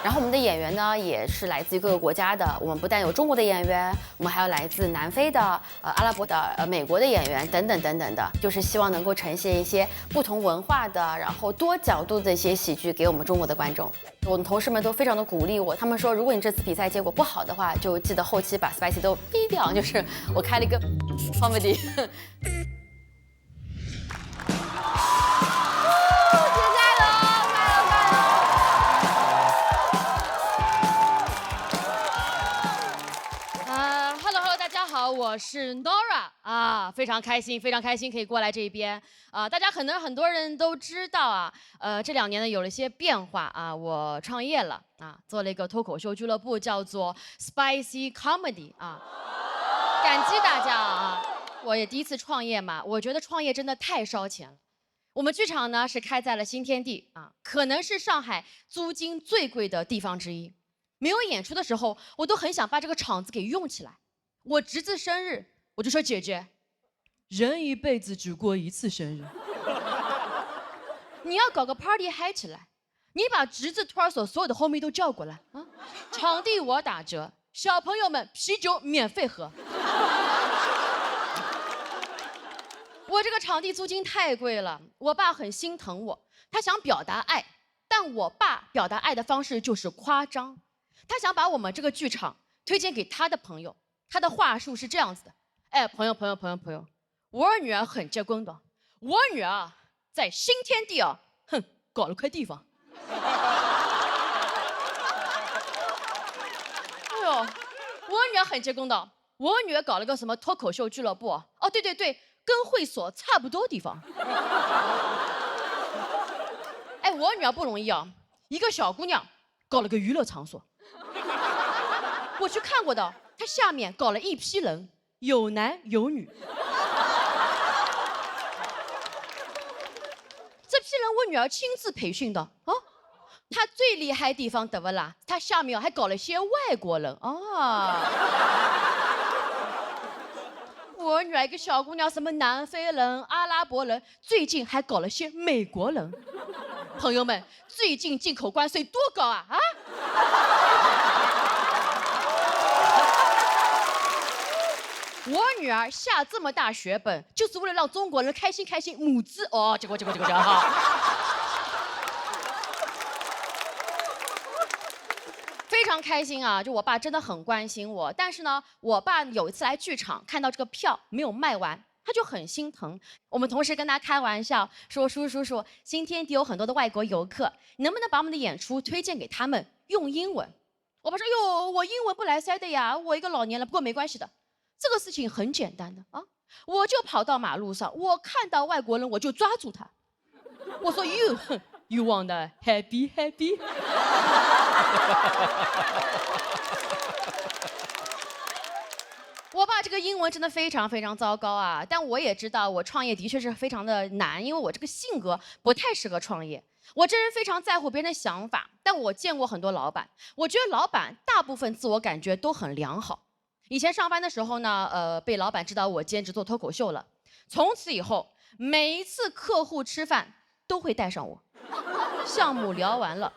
然后我们的演员呢，也是来自于各个国家的。我们不但有中国的演员，我们还有来自南非的、阿拉伯的、美国的演员等等等等的，就是希望能够呈现一些不同文化的，然后多角度的一些喜剧给我们中国的观众。我们同事们都非常的鼓励我，他们说，如果你这次比赛结果不好的话，就记得后期把 Spicy 都逼掉。就是我开了一个 comedy。我是 Nora 啊，非常开心可以过来这一边啊。大家可能很多人都知道啊，这2年呢有了一些变化啊，我创业了啊，做了一个脱口秀俱乐部，叫做 Spicy Comedy 啊，感激大家啊。我也第一次创业嘛，我觉得创业真的太烧钱了。我们剧场呢是开在了新天地啊，可能是上海租金最贵的地方之一。没有演出的时候，我都很想把这个场子给用起来。我侄子生日，我就说姐姐，人一辈子只过1次生日，你要搞个 party 嗨起来，你把侄子、托儿所所有的 homie 都叫过来啊，场地我打折，小朋友们啤酒免费喝。我这个场地租金太贵了，我爸很心疼我，他想表达爱，但我爸表达爱的方式就是夸张，他想把我们这个剧场推荐给他的朋友。他的话术是这样子的，哎，朋友，我女儿很结棍的，我女儿在新天地啊，哼，搞了块地方。哎呦，我女儿很结棍的，我女儿搞了个什么脱口秀俱乐部，哦，对，跟会所差不多地方。哎，我女儿不容易啊，一个小姑娘搞了个娱乐场所。我去看过的，他下面搞了一批人，有男有女。这批人我女儿亲自培训的啊。他最厉害的地方得不啦？他下面还搞了些外国人啊。我女儿一个小姑娘，什么南非人、阿拉伯人，最近还搞了些美国人。朋友们，最近进口关税多高啊？啊！我女儿下这么大血本，就是为了让中国人开心开心，母资哦，结果哈。非常开心啊！就我爸真的很关心我，但是呢，我爸有一次来剧场，看到这个票没有卖完，他就很心疼。我们同事跟他开玩笑说：“叔，新天地有很多的外国游客，你能不能把我们的演出推荐给他们，用英文？”我爸说：“哟，我英文不来塞的呀，我一个老年人，不过没关系的，这个事情很简单的啊，我就跑到马路上，我看到外国人我就抓住他，我说 You want happy？” 我爸这个英文真的非常非常糟糕啊！但我也知道，我创业的确是非常的难，因为我这个性格不太适合创业。我这人非常在乎别人的想法，但我见过很多老板，我觉得老板大部分自我感觉都很良好。以前上班的时候呢，被老板知道我兼职做脱口秀了，从此以后，每一次客户吃饭都会带上我。项目聊完了，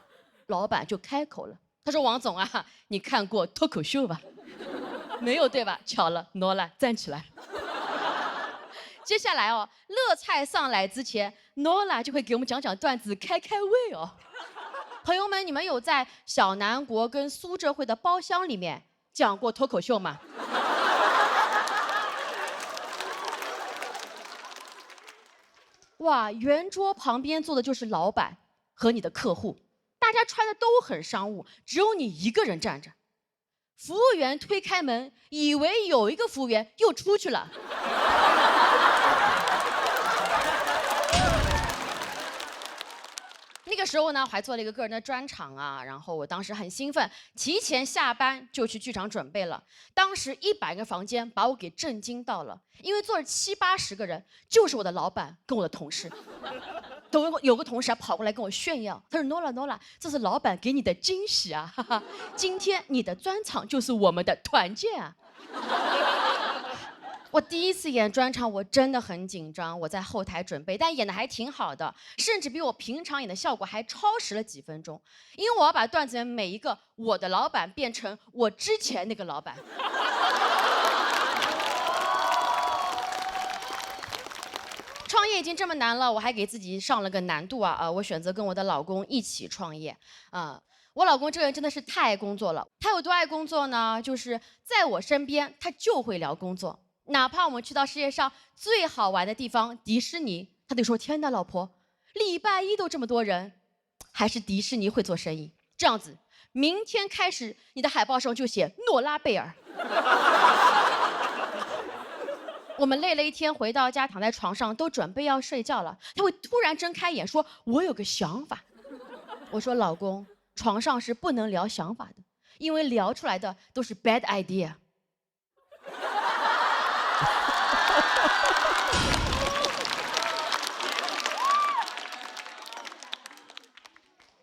老板就开口了，他说：“王总啊，你看过脱口秀吧？”没有对吧？巧了，诺拉站起来。接下来哦，乐菜上来之前，诺拉就会给我们讲讲段子，开胃哦。朋友们，你们有在小南国跟苏浙会的包厢里面讲过脱口秀吗？哇，圆桌旁边坐的就是老板和你的客户，大家穿的都很商务，只有你一个人站着。服务员推开门，以为有一个服务员又出去了。那个时候呢，我还做了一个个人的专场啊，然后我当时很兴奋，提前下班就去剧场准备了。当时100个房间把我给震惊到了，因为坐着70、80个人，就是我的老板跟我的同事。有个同事还跑过来跟我炫耀，他说 Nola， 这是老板给你的惊喜啊，哈哈，今天你的专场就是我们的团建啊。我第一次演专场，我真的很紧张，我在后台准备，但演的还挺好的，甚至比我平常演的效果还超时了几分钟，因为我要把段子里面每一个我的老板变成我之前那个老板。创业已经这么难了，我还给自己上了个难度啊！我选择跟我的老公一起创业啊！我老公这个人真的是太爱工作了，他有多爱工作呢？就是在我身边，他就会聊工作。哪怕我们去到世界上最好玩的地方迪士尼，他得说：“天哪，老婆，礼拜一都这么多人，还是迪士尼会做生意。”这样子，明天开始你的海报上就写诺拉贝尔。我们累了一天，回到家躺在床上，都准备要睡觉了，他会突然睁开眼说：“我有个想法。”我说：“老公，床上是不能聊想法的，因为聊出来的都是 bad idea。”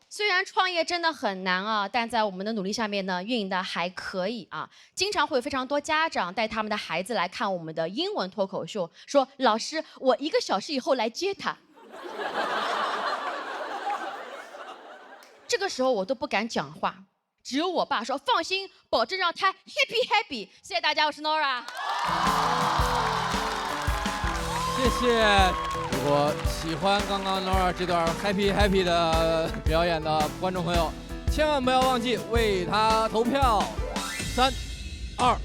虽然创业真的很难啊，但在我们的努力下面呢，运营的还可以啊。经常会有非常多家长带他们的孩子来看我们的英文脱口秀，说：“老师，我1个小时以后来接他。”这个时候我都不敢讲话，只有我爸说：“放心，保证让他 happy。”谢谢大家，我是 Nora。谢谢。如果喜欢刚刚 Nora 这段 happy 的表演的观众朋友，千万不要忘记为他投票。3、2、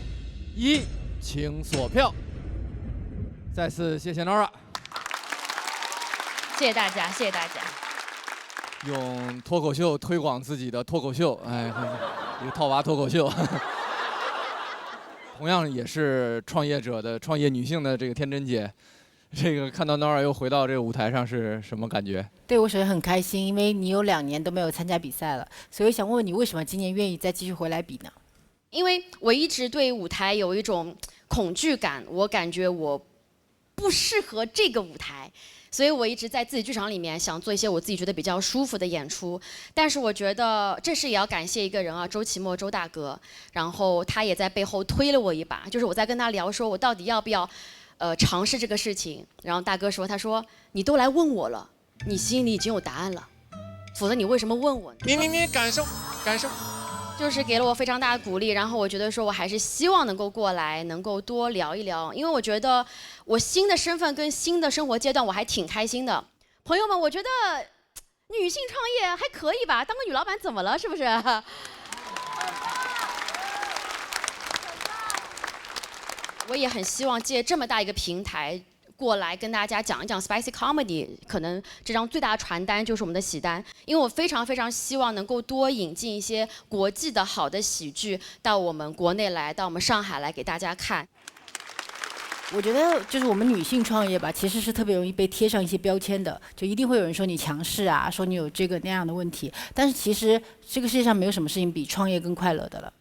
1，请锁票。再次谢谢 Nora。谢谢大家，谢谢大家。用脱口秀推广自己的脱口秀，哎，一个套娃脱口秀。同样也是创业者的创业女性的这个天真姐。这个看到 Nora 又回到这个舞台上是什么感觉？对我首先很开心，因为你有2年都没有参加比赛了，所以想问问你为什么今年愿意再继续回来比呢？因为我一直对舞台有一种恐惧感，我感觉我不适合这个舞台。所以我一直在自己剧场里面想做一些我自己觉得比较舒服的演出，但是我觉得这是也要感谢一个人啊，周奇墨周大哥，然后他也在背后推了我一把，就是我在跟他聊说我到底要不要尝试这个事情，然后大哥说，他说你都来问我了，你心里已经有答案了，否则你为什么问我呢？你感受。就是给了我非常大的鼓励，然后我觉得说我还是希望能够过来，能够多聊一聊，因为我觉得我新的身份跟新的生活阶段我还挺开心的。朋友们，我觉得女性创业还可以吧，当个女老板怎么了，是不是？我也很希望借这么大一个平台过来跟大家讲一讲 Spicy Comedy， 可能这张最大的传单就是我们的喜单，因为我非常非常希望能够多引进一些国际的好的喜剧到我们国内来，到我们上海来给大家看。我觉得就是我们女性创业吧，其实是特别容易被贴上一些标签的，就一定会有人说你强势啊，说你有这个那样的问题。但是其实这个世界上没有什么事情比创业更快乐的了。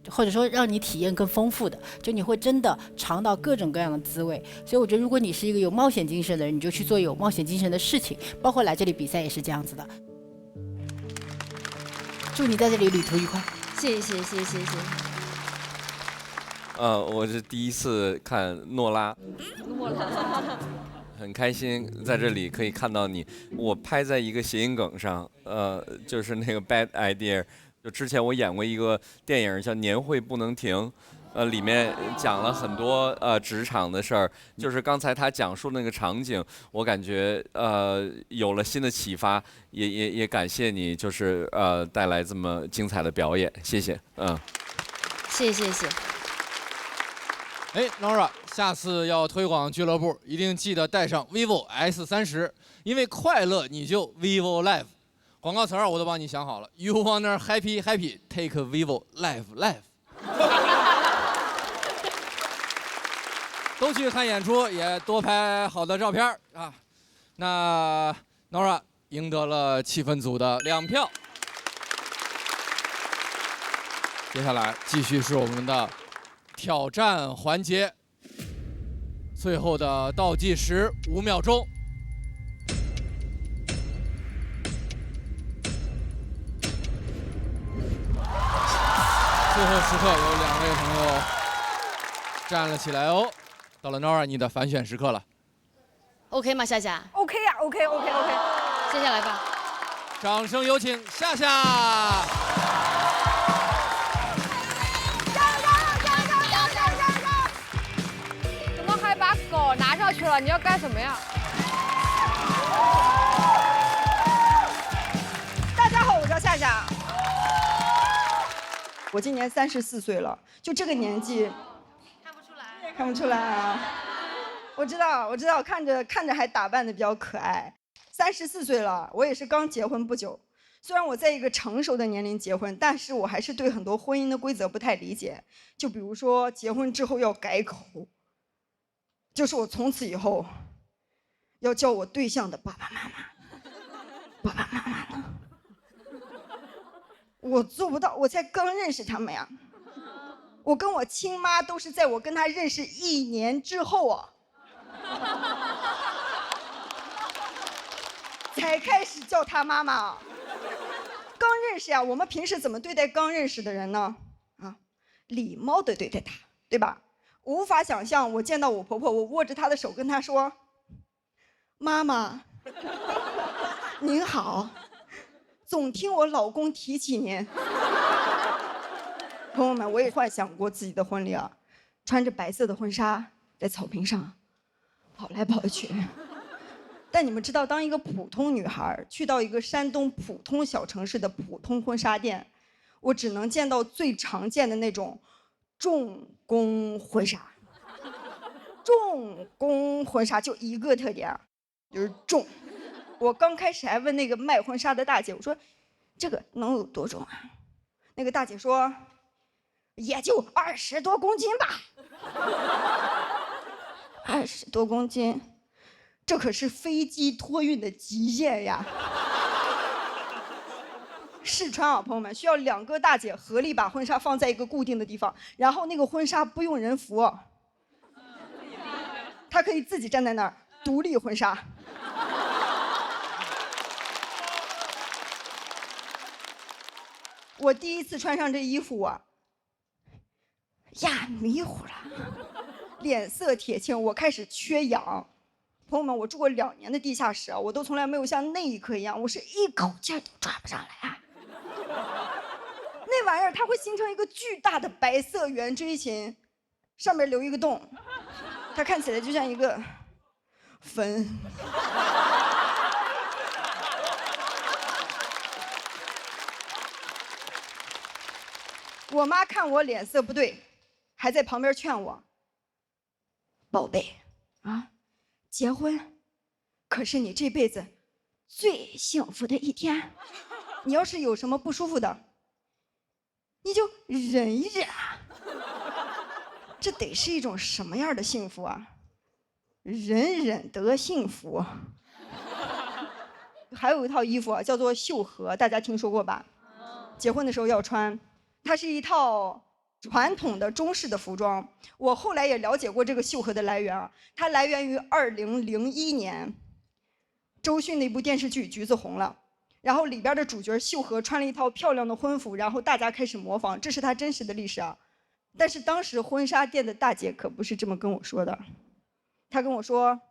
或者说让你体验更丰富的，就你会真的尝到各种各样的滋味。所以我觉得，如果你是一个有冒险精神的人，你就去做有冒险精神的事情，包括来这里比赛也是这样子的。祝你在这里旅途愉快。谢谢。我是第一次看诺拉，很开心在这里可以看到你。我拍在一个谐音梗上，就是那个 bad idea。就之前我演过一个电影叫《年会不能停》，里面讲了很多职场的事儿。就是刚才他讲述那个场景，我感觉有了新的启发，也感谢你，就是带来这么精彩的表演，谢谢，谢谢。哎 ，Nora， 下次要推广俱乐部，一定记得带上 vivo S30，因为快乐你就 vivo Life。广告词儿我都帮你想好了 ，You wanna happy happy take vivo life。都去看演出，也多拍好的照片啊。那 Nora 赢得了气氛组的2票。接下来继续是我们的挑战环节，最后的倒计时5秒钟。最后时刻有2位朋友站了起来哦，到了 Nora 你的反选时刻了。OK 吗，夏夏 ？OK 呀 ，OK。接下来吧。掌声有请夏夏。怎么还把狗拿上去了？你要干什么呀？大家好，我叫夏夏。我今年34岁了，就这个年纪，看不出来啊。我知道，看着还打扮的比较可爱。34岁了，我也是刚结婚不久。虽然我在一个成熟的年龄结婚，但是我还是对很多婚姻的规则不太理解。就比如说结婚之后要改口，就是我从此以后要叫我对象的爸爸妈妈呢？我做不到，我才刚认识他们呀。我跟我亲妈都是在我跟他认识1年之后啊，才开始叫他妈妈。刚认识呀，我们平时怎么对待刚认识的人呢？礼貌的对待他，对吧？无法想象，我见到我婆婆，我握着她的手跟她说：“妈妈，您好。”总听我老公提起您。朋友们，我也幻想过自己的婚礼啊，穿着白色的婚纱在草坪上跑来跑去。但你们知道，当一个普通女孩去到一个山东普通小城市的普通婚纱店，我只能见到最常见的那种重工婚纱。重工婚纱就一个特点，就是重。我刚开始还问那个卖婚纱的大姐，我说这个能有多重啊？那个大姐说也就20多公斤吧。20多公斤，这可是飞机托运的极限呀！试穿啊，朋友们，需要2个大姐合力把婚纱放在一个固定的地方，然后那个婚纱不用人扶，她可以自己站在那儿独立婚纱。我第一次穿上这衣服啊，呀迷糊了，脸色铁青，我开始缺氧。朋友们，我住过2年的地下室啊，我都从来没有像那一刻一样，我是一口气都抓不上来啊。那玩意儿它会形成一个巨大的白色圆锥形，上面留一个洞，它看起来就像一个坟。我妈看我脸色不对，还在旁边劝我：“宝贝，啊，结婚可是你这辈子最幸福的一天，你要是有什么不舒服的，你就忍一忍啊。”这得是一种什么样的幸福啊？忍忍得幸福。还有一套衣服啊，叫做绣荷，大家听说过吧？结婚的时候要穿。它是一套传统的中式的服装，我后来也了解过这个绣荷的来源啊，它来源于2001年周迅的一部电视剧《橘子红了》，然后里边的主角绣荷穿了一套漂亮的婚服，然后大家开始模仿，这是它真实的历史啊。但是当时婚纱店的大姐可不是这么跟我说的，她跟我说，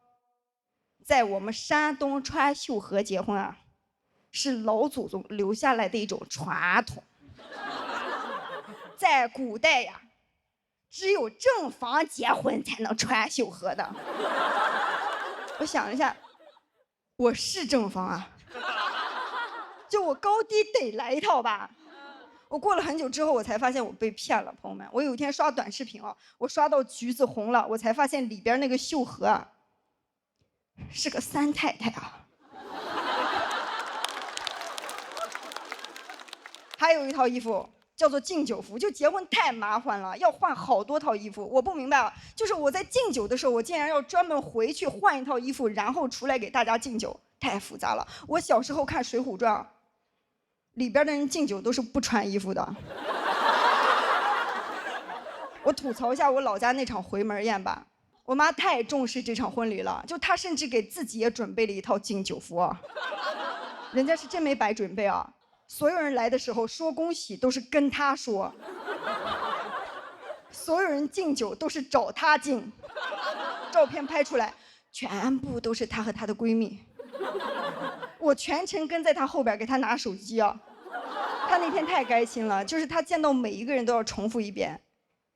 在我们山东穿绣荷结婚啊，是老祖宗留下来的一种传统。在古代呀，只有正房结婚才能穿绣荷的。我想了一下，我是正房啊，就我高低得来一套吧。我过了很久之后，我才发现我被骗了，朋友们。我有一天刷短视频啊，我刷到橘子红了，我才发现里边那个绣荷啊，是个三太太啊。还有一套衣服。叫做敬酒服，就结婚太麻烦了，要换好多套衣服。我不明白啊，就是我在敬酒的时候，我竟然要专门回去换一套衣服，然后出来给大家敬酒，太复杂了。我小时候看《水浒传》，里边的人敬酒都是不穿衣服的。我吐槽一下我老家那场回门宴吧，我妈太重视这场婚礼了，就她甚至给自己也准备了一套敬酒服啊，人家是真没白准备啊。所有人来的时候说恭喜都是跟他说，所有人敬酒都是找他敬，照片拍出来全部都是她和她的闺蜜，我全程跟在她后边给她拿手机啊。她那天太开心了，就是她见到每一个人都要重复一遍，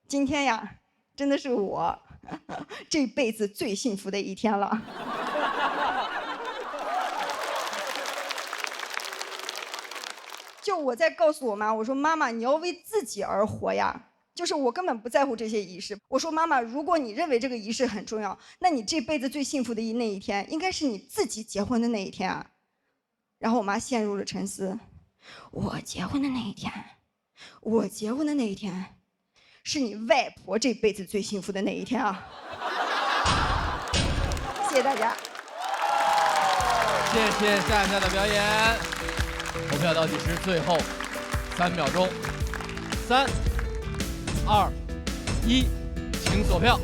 今天呀真的是我这辈子最幸福的一天了。就我在告诉我妈，我说妈妈，你要为自己而活呀。就是我根本不在乎这些仪式。我说妈妈，如果你认为这个仪式很重要，那你这辈子最幸福的那一天，应该是你自己结婚的那一天啊。然后我妈陷入了沉思。我结婚的那一天，我结婚的那一天，是你外婆这辈子最幸福的那一天啊。谢谢大家。谢谢夏夏的表演。投票倒计时最后3秒钟，3、2、1，请锁票。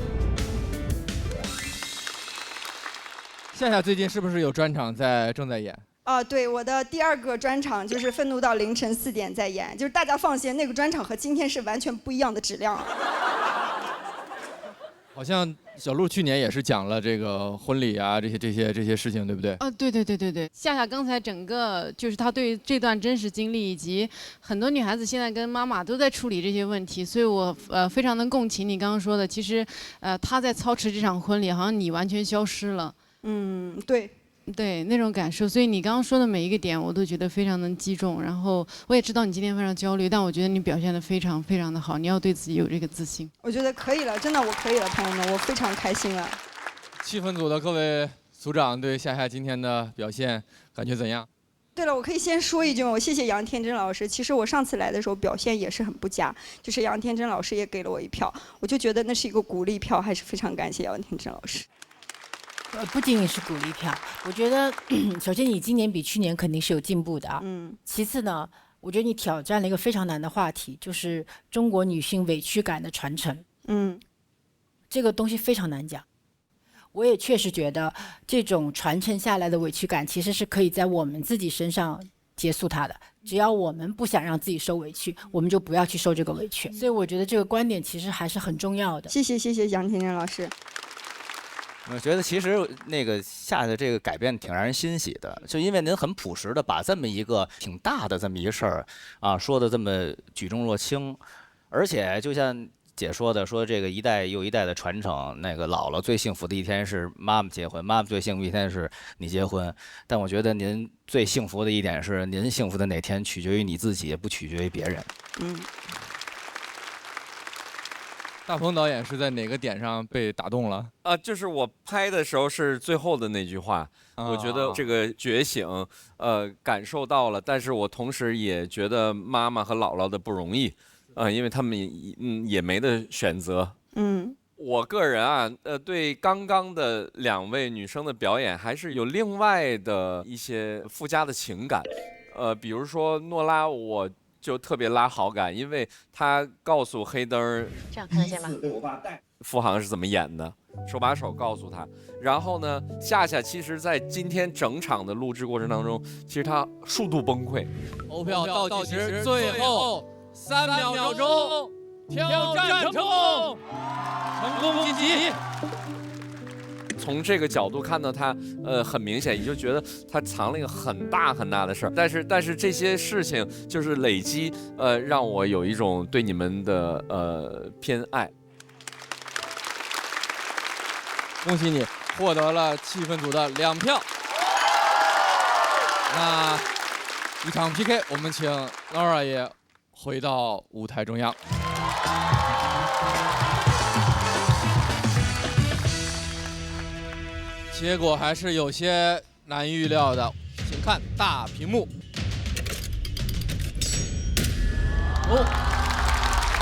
夏夏最近是不是有专场正在演？对，我的第2个专场就是《愤怒到凌晨4点》在演，就是大家放心，那个专场和今天是完全不一样的质量。好像小鹿去年也是讲了这个婚礼啊，这些事情，对不对？对。夏夏刚才整个就是她对这段真实经历，以及很多女孩子现在跟妈妈都在处理这些问题，所以我非常能共情你刚刚说的。其实她在操持这场婚礼，好像你完全消失了。对那种感受，所以你刚刚说的每一个点，我都觉得非常能击中。然后我也知道你今天非常焦虑，但我觉得你表现得非常非常的好，你要对自己有这个自信。我觉得可以了，真的我可以了，朋友们，我非常开心了。气氛组的各位组长对夏夏今天的表现感觉怎样？对了，我可以先说一句吗？我谢谢杨天真老师。其实我上次来的时候表现也是很不佳，就是杨天真老师也给了我1票，我就觉得那是一个鼓励票，还是非常感谢杨天真老师。不仅仅是鼓励票，我觉得首先你今年比去年肯定是有进步的啊。其次呢，我觉得你挑战了一个非常难的话题，就是中国女性委屈感的传承。这个东西非常难讲。我也确实觉得这种传承下来的委屈感其实是可以在我们自己身上结束它的，只要我们不想让自己受委屈，我们就不要去受这个委屈。所以我觉得这个观点其实还是很重要的。谢谢杨天真老师。我觉得其实那个夏夏这个改变挺让人欣喜的，就因为您很朴实的把这么一个挺大的这么一个事儿啊说的这么举重若轻，而且就像姐说的，说这个一代又一代的传承，那个姥姥最幸福的一天是妈妈结婚，妈妈最幸福的一天是你结婚。但我觉得您最幸福的一点是，您幸福的哪天取决于你自己，不取决于别人。大鹏导演是在哪个点上被打动了？就是我拍的时候是最后的那句话，我觉得这个觉醒，感受到了，但是我同时也觉得妈妈和姥姥的不容易。因为他们也没得选择。我个人啊，对刚刚的2位女生的表演还是有另外的一些附加的情感。比如说诺拉，我就特别拉好感，因为她告诉黑灯这样看得见吗？付航是怎么演的，手把手告诉他。然后呢，夏夏其实在今天整场的录制过程当中，其实她数度崩溃。投票倒计时最后3秒钟，挑战成功，成功晋级。从这个角度看到他，很明显，你就觉得他藏了一个很大很大的事儿。但是这些事情就是累积，让我有一种对你们的偏爱。恭喜你获得了气氛组的2票。那一场 PK， 我们请 Laura 也回到舞台中央。结果还是有些难预料的，请看大屏幕。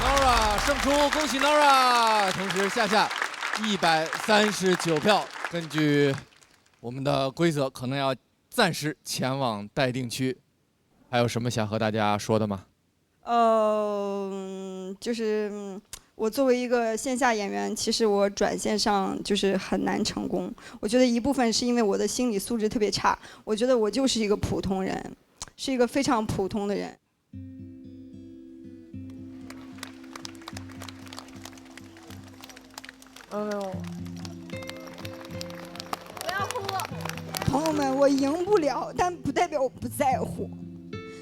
Laura 胜出，恭喜 Laura！ 同时夏夏139票，根据我们的规则，可能要暂时前往待定区。还有什么想和大家说的吗？就是我作为一个线下演员，其实我转线上就是很难成功。我觉得一部分是因为我的心理素质特别差，我觉得我就是一个普通人，是一个非常普通的人。哎呦！不要哭！朋友们，我赢不了，但不代表我不在乎。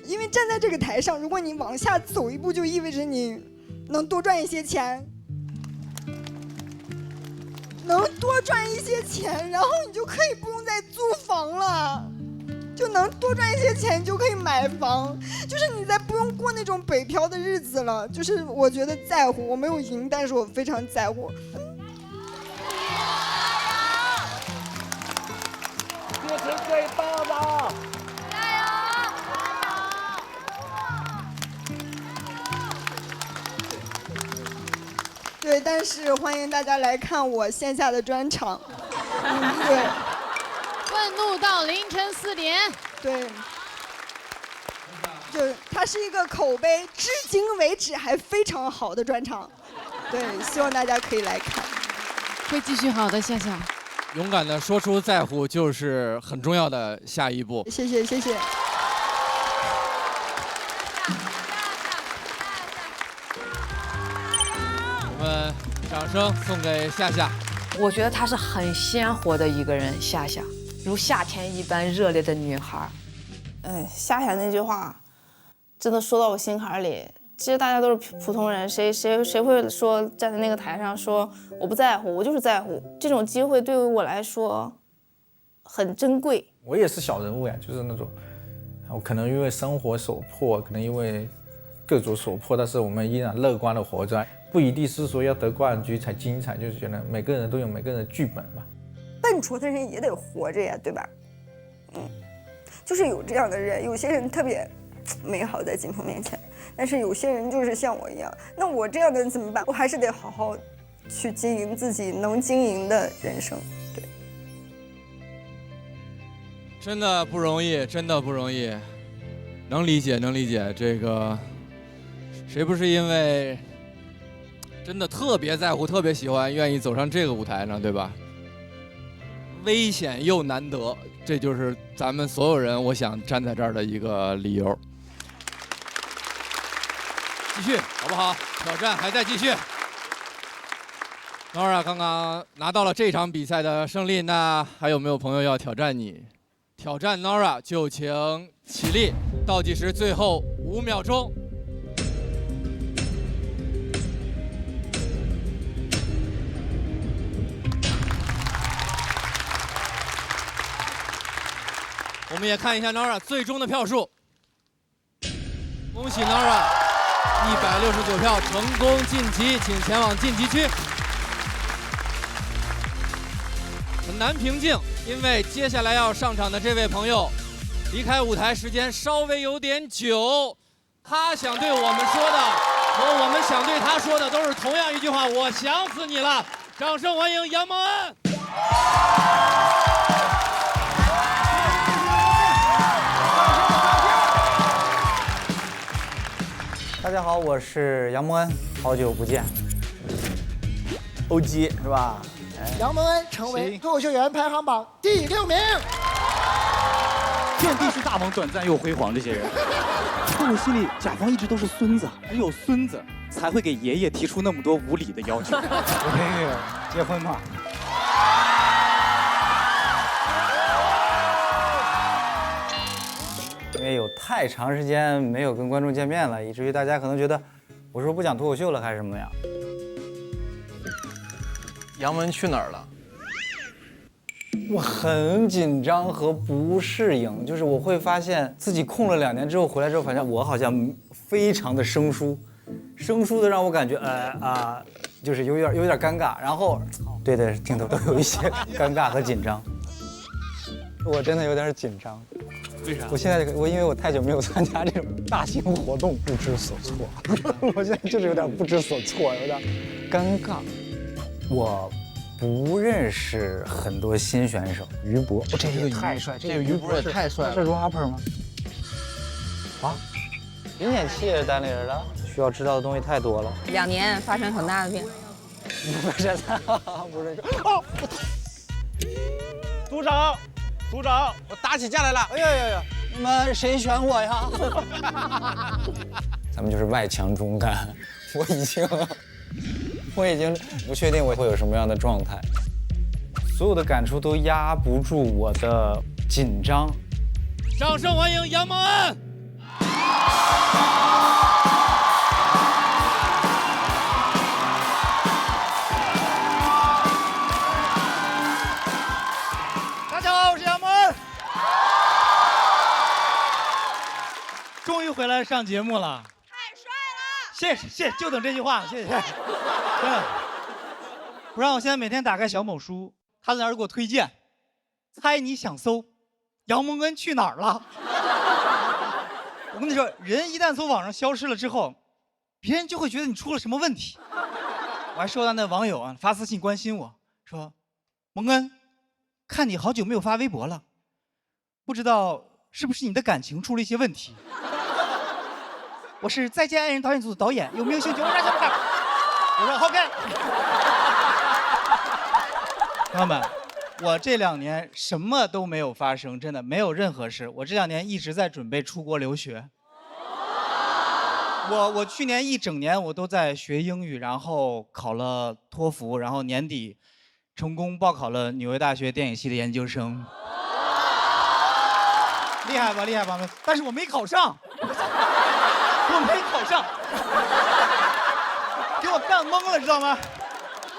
因为站在这个台上，如果你往下走一步，就意味着你能多赚一些钱，然后你就可以不用再租房了，就能多赚一些钱，就可以买房，就是你再不用过那种北漂的日子了。就是我觉得在乎，我没有赢，但是我非常在乎。这是最棒的！对，但是欢迎大家来看我线下的专场。对。愤怒到凌晨4点。对。就它是一个口碑至今为止还非常好的专场。对，希望大家可以来看。会继续好的，夏夏。勇敢的说出在乎，就是很重要的下一步。谢谢，谢谢。我们掌声送给夏夏。我觉得她是很鲜活的一个人，夏夏，如夏天一般热烈的女孩。夏夏那句话，真的说到我心坎里。其实大家都是普通人，谁会说站在那个台上说我不在乎，我就是在乎。这种机会对于我来说很珍贵。我也是小人物呀，就是那种，我可能因为生活所迫，可能因为各种所迫，但是我们依然乐观的活着。不一定是说要得冠军才精彩，就是觉得每个人都有每个人的剧本吧。笨拙的人也得活着呀，对吧？就是有这样的人，有些人特别美好在镜头面前，但是有些人就是像我一样，那我这样的人怎么办？我还是得好好去经营自己能经营的人生。对，真的不容易，真的不容易，能理解，能理解。这个谁不是因为真的特别在乎、特别喜欢，愿意走上这个舞台呢？对吧？危险又难得，这就是咱们所有人我想站在这儿的一个理由。继续好不好？挑战还在继续。Nora 刚刚拿到了这场比赛的胜利，那还有没有朋友要挑战你？挑战 Nora 就请起立，倒计时最后5秒钟。我们也看一下 Nora 最终的票数。恭喜 Nora，169票成功晋级，请前往晋级区。很难平静，因为接下来要上场的这位朋友，离开舞台时间稍微有点久，他想对我们说的和我们想对他说的都是同样一句话：我想死你了！掌声欢迎杨蒙恩。大家好，我是杨蒙恩，好久不见。OG 是吧？杨蒙恩成为脱口秀演员排行榜第6名。遍地是大王，短暂又辉煌，这些人。在我心里，甲方一直都是孙子，只有孙子才会给爷爷提出那么多无理的要求。结婚吗？因为有太长时间没有跟观众见面了，以至于大家可能觉得我是不是不讲脱口秀了，还是什么呀？杨蒙恩去哪儿了？我很紧张和不适应，就是我会发现自己空了2年之后回来之后，反正我好像非常的生疏，生疏的让我感觉就是有点尴尬。然后，对，镜头都有一些尴尬和紧张。我真的有点紧张。为啥？我现在因为我太久没有参加这种大型活动，不知所措。我现在就是有点不知所措，有点尴尬。我不认识很多新选手，于博，这个太帅，这个于博也太帅了。是 rapper 吗？啊，零点7也是单立人的，需要知道的东西太多了。2年发生很大的变化。不是，不是。哦，组长，我打起架来了！哎呀，你们谁选我呀？咱们就是外强中干，我已经不确定我会有什么样的状态，所有的感触都压不住我的紧张。掌声欢迎杨蒙恩。大家好，我是杨蒙恩。终于回来上节目了。谢谢，就等这句话，谢谢。真的，不然我现在每天打开小某书，他在那儿给我推荐，猜你想搜，杨蒙恩去哪儿了？我跟你说，人一旦从网上消失了之后，别人就会觉得你出了什么问题。我还收到那网友发私信关心我说，蒙恩，看你好久没有发微博了，不知道是不是你的感情出了一些问题。我是《再见爱人》导演组的导演，有没有兴趣？我说 OK。朋友们，我这2年什么都没有发生，真的没有任何事。我这2年一直在准备出国留学。我去年1整年我都在学英语，然后考了托福，然后年底成功报考了纽约大学电影系的研究生。厉害吧，厉害吧？但是我没考上。我没考上，给我干懵了，知道吗？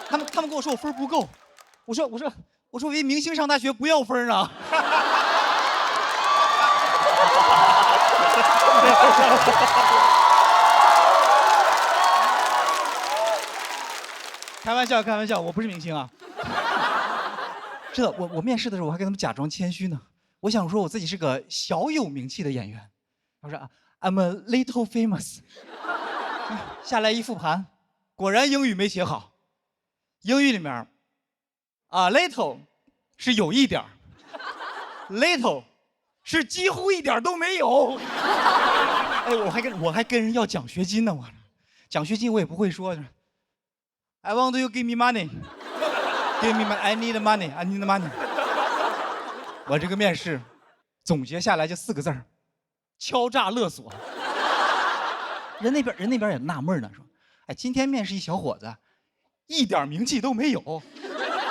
他们跟我说我分不够，我说我以为明星上大学不要分啊。开玩笑，我不是明星啊。是的，我面试的时候我还跟他们假装谦虚呢。我想说我自己是个小有名气的演员。我说 I'm a little famous。下来一复盘，果然英语没写好。英语里面little 是有一点 ，little 是几乎一点都没有。哎，我还跟人要奖学金呢，我奖学金我也不会说。I want you give me money, give me money. I need money, I need money。我这个面试总结下来就4个字儿：敲诈勒索。人那边也纳闷呢，说：“哎，今天面试一小伙子，一点名气都没有，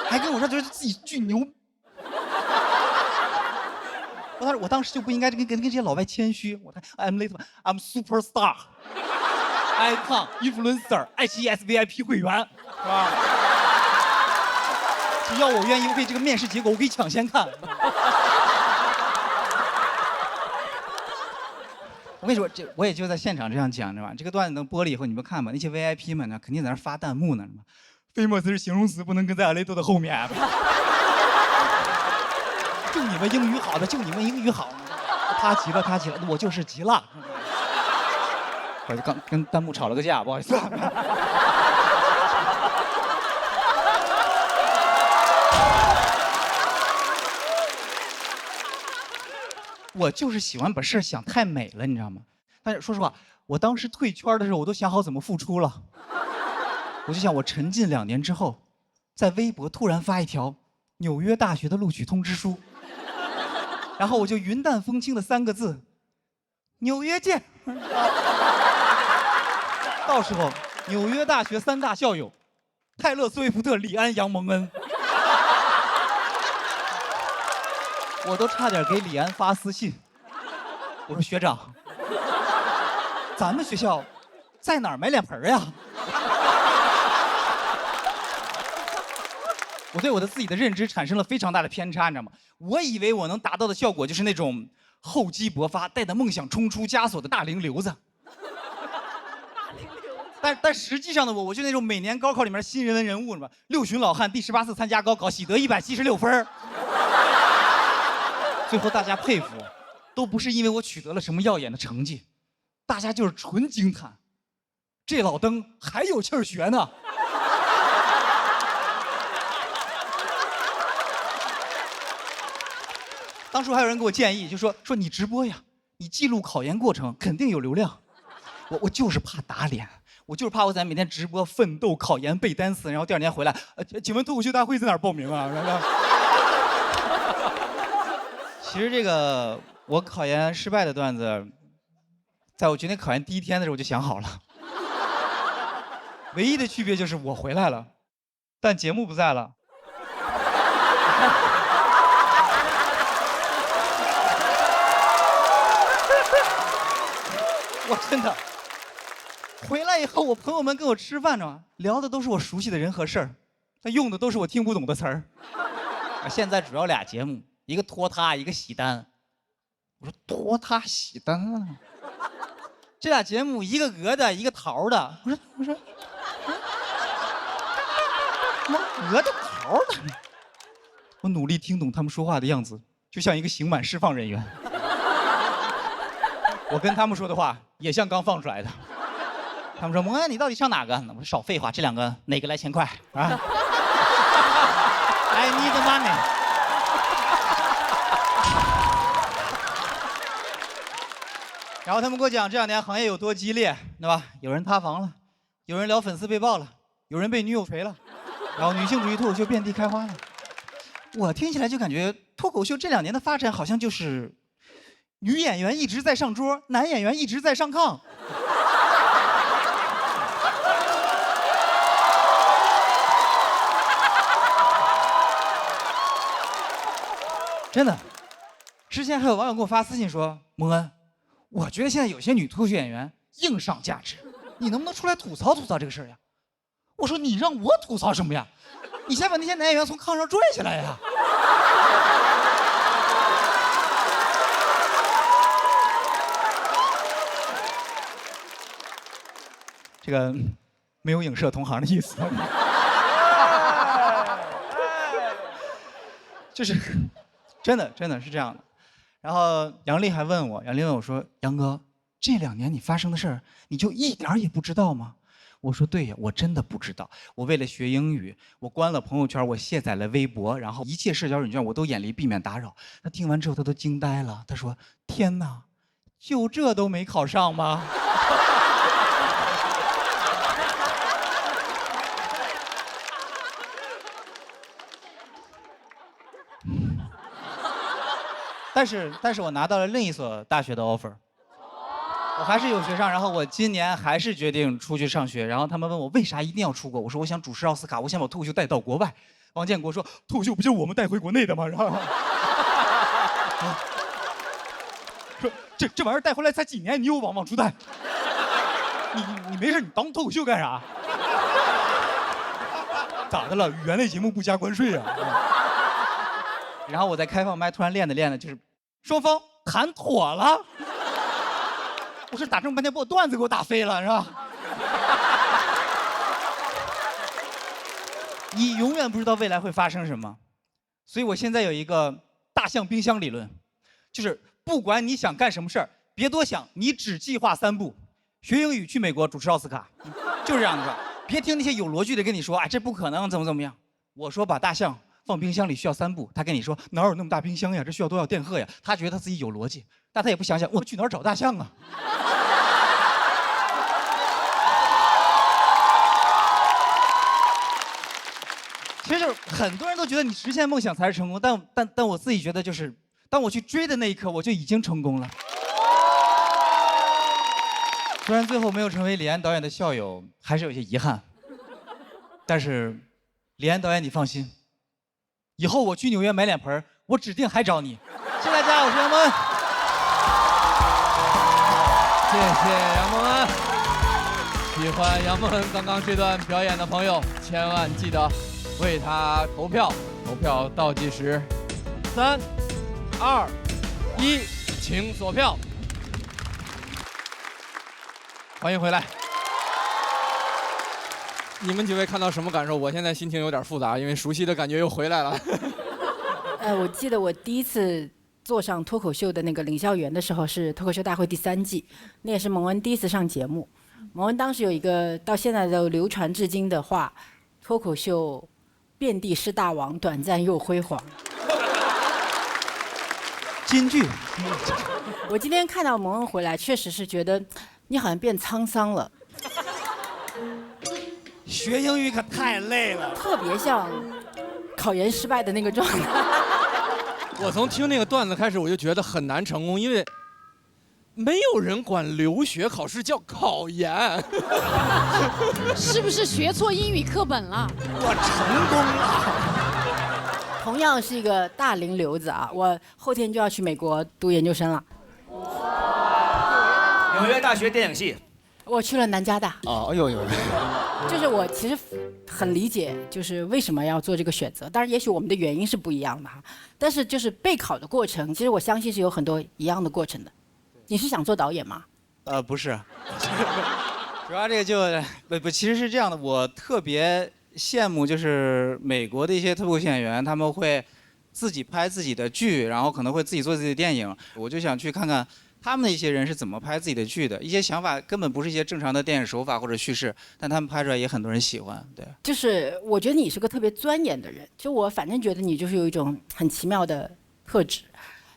还跟我说觉得自己巨牛。”我当时就不应该跟这些老外谦虚。我看 I'm little, I'm superstar, icon, influencer, 爱奇艺 SVIP 会员，是吧？只要我愿意，我可以这个面试结果我可以抢先看。我跟你说，我也就在现场这样讲，知道吧？这个段子能播了以后，你们看吧，那些 VIP 们呢，肯定在那发弹幕呢，什么 famous 是形容词，不能跟在 little 的后面。就你们英语好的，就你们英语好，他急了，我就是急了。我就刚跟弹幕吵了个架，不好意思。我就是喜欢把事想太美了，你知道吗？但是说实话，我当时退圈的时候，我都想好怎么复出了。我就想，我沉浸2年之后，在微博突然发一条纽约大学的录取通知书，然后我就云淡风轻的3个字：纽约见。到时候，纽约大学3大校友，泰勒·斯威夫特、李安、杨蒙恩。我都差点给李安发私信，我说学长，咱们学校在哪儿买脸盆呀？我对我的自己的认知产生了非常大的偏差，你知道吗？我以为我能达到的效果就是那种厚积薄发、带着梦想冲出枷锁的大龄流子。但实际上的我就那种每年高考里面新人文人物，是吧？6旬老汉第18次参加高考，喜得176分。最后大家佩服，都不是因为我取得了什么耀眼的成绩，大家就是纯惊叹，这老登还有气儿学呢。当初还有人给我建议，就说你直播呀，你记录考研过程肯定有流量。我就是怕打脸，我就是怕我在每天直播奋斗考研背单词，然后第2年回来，请问脱口秀大会在哪儿报名啊？其实这个我考研失败的段子，在我决定考研第1天的时候我就想好了，唯一的区别就是我回来了，但节目不在了。我真的回来以后，我朋友们跟我吃饭呢，聊的都是我熟悉的人和事儿，但用的都是我听不懂的词儿。现在主要俩节目。一个拖沓，一个喜单。我说拖沓喜单啊，这俩节目一个鹅的，一个桃的。我说，鹅的桃的。我努力听懂他们说话的样子，就像一个刑满释放人员。我跟他们说的话也像刚放出来的。他们说：“蒙恩，你到底上哪个？”我说：“少废话，这2个哪个来1000块啊 ？I need money。”然后他们给我讲这2年行业有多激烈，对吧？有人塌房了，有人聊粉丝被爆了，有人被女友锤了，然后女性主义脱口秀遍地开花了。我听起来就感觉脱口秀这2年的发展好像就是女演员一直在上桌，男演员一直在上炕。真的，之前还有网友给我发私信说：“蒙恩，我觉得现在有些女脱口秀演员硬上价值，你能不能出来吐槽吐槽这个事儿呀？”我说：“你让我吐槽什么呀？你先把那些男演员从炕上拽下来呀！”这个没有影射同行的意思，就是真的是这样的。然后杨丽还问我，杨丽问我说：“杨哥，这2年你发生的事儿，你就一点儿也不知道吗？”我说：“对呀，我真的不知道。我为了学英语，我关了朋友圈，我卸载了微博，然后一切社交软件我都远离，避免打扰。”他听完之后，他都惊呆了。他说：“天哪，就这都没考上吗？”但是我拿到了另一所大学的 offer， 我还是有学上。然后我今年还是决定出去上学。然后他们问我为啥一定要出国，我说我想主持奥斯卡，我想把脱口秀带到国外。王建国说脱口秀不就是我们带回国内的吗？然后说这玩意儿带回来才几年，你又往出带？你没事，你当脱口秀干啥？咋的了？语言类节目不加关税啊？然后我在开放麦突然练的就是双方谈妥了。我是打这么半天把我段子给我打飞了是吧？你永远不知道未来会发生什么，所以我现在有一个大象冰箱理论，就是不管你想干什么事儿，别多想，你只计划3步：学英语、去美国、主持奥斯卡，就是这样的事儿。别听那些有逻辑的跟你说，哎，这不可能，怎么样。我说把大象放冰箱里需要3步，他跟你说哪有那么大冰箱呀？这需要多少电荷呀？他觉得他自己有逻辑，但他也不想想我去哪儿找大象啊？其实就是很多人都觉得你实现梦想才是成功，但我自己觉得就是，当我去追的那一刻，我就已经成功了。虽然最后没有成为李安导演的校友，还是有些遗憾。但是，李安导演你放心。以后我去纽约买脸盆，我指定还找你。谢谢大家，我是杨蒙恩。谢谢杨蒙恩。喜欢杨蒙恩刚刚这段表演的朋友，千万记得为他投票。投票倒计时，3、2、1，请锁票。欢迎回来。你们几位看到什么感受？我现在心情有点复杂，因为熟悉的感觉又回来了。我记得我第一次坐上脱口秀的那个领笑员的时候是脱口秀大会第3季，那也是蒙恩第一次上节目。蒙恩当时有一个到现在都流传至今的话：脱口秀遍地是大王，短暂又辉煌。金句。我今天看到蒙恩回来，确实是觉得你好像变沧桑了。学英语可太累了，特别像考研失败的那个状态。我从听那个段子开始，我就觉得很难成功，因为没有人管留学考试叫考研。是不是学错英语课本了？我成功了。同样是一个大龄留子啊，我后天就要去美国读研究生了。纽约大学电影系。我去了南加大。哦，哎呦呦。就是我其实很理解，就是为什么要做这个选择。当然，也许我们的原因是不一样的哈，但是就是备考的过程，其实我相信是有很多一样的过程的。你是想做导演吗？不是，主要这个就不，其实是这样的，我特别羡慕就是美国的一些脱口秀演员，他们会自己拍自己的剧，然后可能会自己做自己的电影。我就想去看看他们的一些人是怎么拍自己的剧的，一些想法根本不是一些正常的电影手法或者叙事，但他们拍出来也很多人喜欢。对，就是我觉得你是个特别钻研的人，就我反正觉得你就是有一种很奇妙的特质。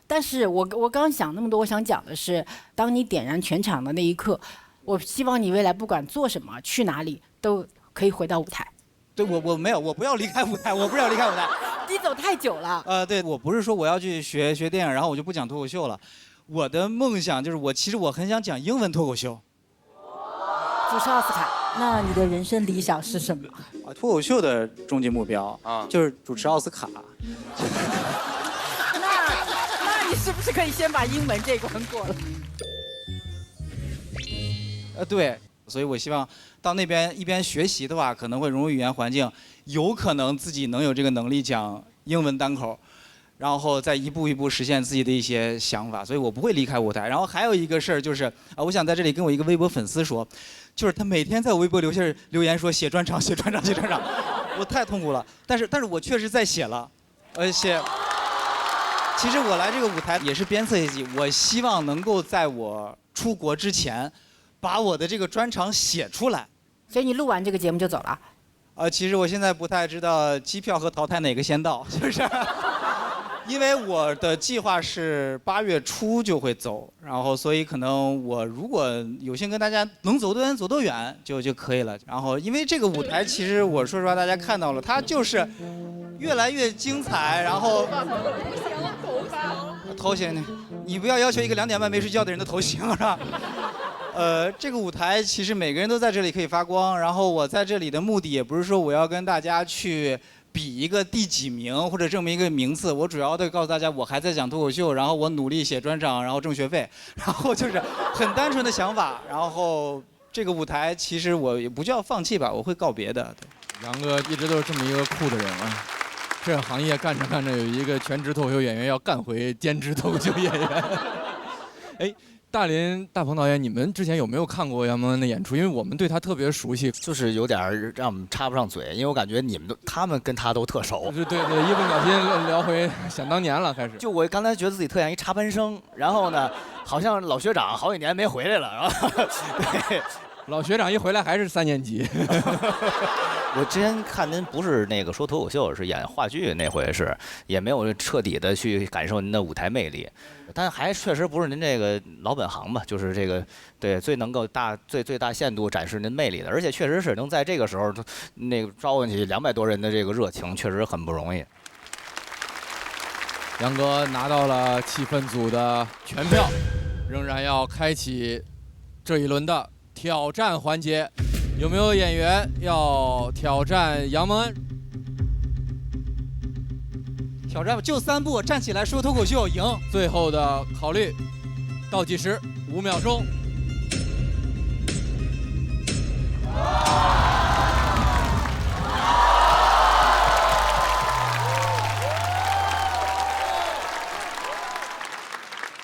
但是我刚刚想那么多，我想讲的是，当你点燃全场的那一刻，我希望你未来不管做什么、去哪里，都可以回到舞台。对，我没有，我不要离开舞台，我不要离开舞台。你走太久了。对，我不是说我要去学电影，然后我就不讲脱口秀了。我的梦想就是其实我很想讲英文脱口秀。主持奥斯卡，那你的人生理想是什么？脱口秀的终极目标就是主持奥斯卡。那你是不是可以先把英文这关过了？对，所以我希望到那边一边学习的话，可能会融入语言环境，有可能自己能有这个能力讲英文单口。然后再一步一步实现自己的一些想法，所以我不会离开舞台。然后还有一个事儿就是我想在这里跟我一个微博粉丝说，就是他每天在我微博留言说写专场，我太痛苦了。但是我确实在写了，写其实我来这个舞台也是鞭策自己，我希望能够在我出国之前，把我的这个专场写出来。所以你录完这个节目就走了？其实我现在不太知道机票和淘汰哪个先到，就是。因为我的计划是8月初就会走，然后所以可能我如果有幸跟大家能走多远走多远就可以了。然后因为这个舞台，其实我说实话，大家看到了，它就是越来越精彩。然后头型，你不要要求一个2点半没睡觉的人的头型是吧？这个舞台其实每个人都在这里可以发光。然后我在这里的目的也不是说我要跟大家去。比一个第几名或者这么一个名次，我主要的告诉大家，我还在讲脱口秀，然后我努力写专场，然后挣学费，然后就是很单纯的想法。然后这个舞台其实我也不叫放弃吧，我会告别的。对，杨哥一直都是这么一个酷的人啊。这行业干着干着，有一个全职脱口秀演员要干回兼职脱口秀演员。哎。大林、大鹏导演，你们之前有没有看过杨蒙恩的演出？因为我们对他特别熟悉，就是有点让我们插不上嘴，因为我感觉他们跟他都特熟。对，一不小心聊回想当年了，开始。就我刚才觉得自己特像一插班生，然后呢，好像老学长好几年没回来了，然后对，老学长一回来还是3年级。我之前看您不是那个说脱口秀，是演话剧那回是，也没有彻底的去感受您的舞台魅力，但还确实不是您这个老本行吧，就是这个对最能够最大限度展示您魅力的，而且确实是能在这个时候那个召唤起200多人的这个热情，确实很不容易。杨哥拿到了气氛组的全票，仍然要开启这一轮的挑战环节。有没有演员要挑战杨蒙恩？挑战就3步，站起来说脱口秀赢。最后的考虑，倒计时5秒钟。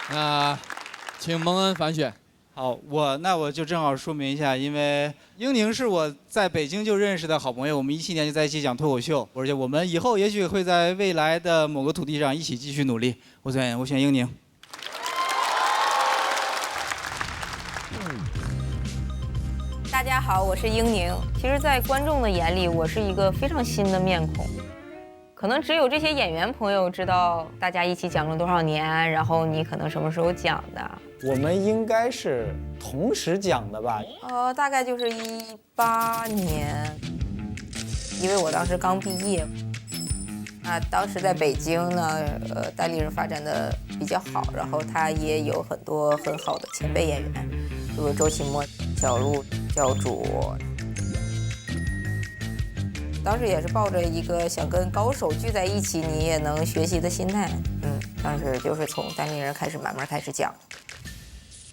那，请蒙恩反选。好，那我就正好说明一下，因为英宁是我在北京就认识的好朋友，我们17年就在一起讲脱口秀，而且我们以后也许会在未来的某个土地上一起继续努力。我选英宁。大家好，我是英宁。其实，在观众的眼里，我是一个非常新的面孔。可能只有这些演员朋友知道大家一起讲了多少年，然后你可能什么时候讲的。我们应该是同时讲的吧？大概就是18年，因为我当时刚毕业。当时在北京呢，单立人发展的比较好，然后他也有很多很好的前辈演员，比如周奇墨、小鹿、教主。当时也是抱着一个想跟高手聚在一起，你也能学习的心态。当时就是从单立人开始慢慢开始讲。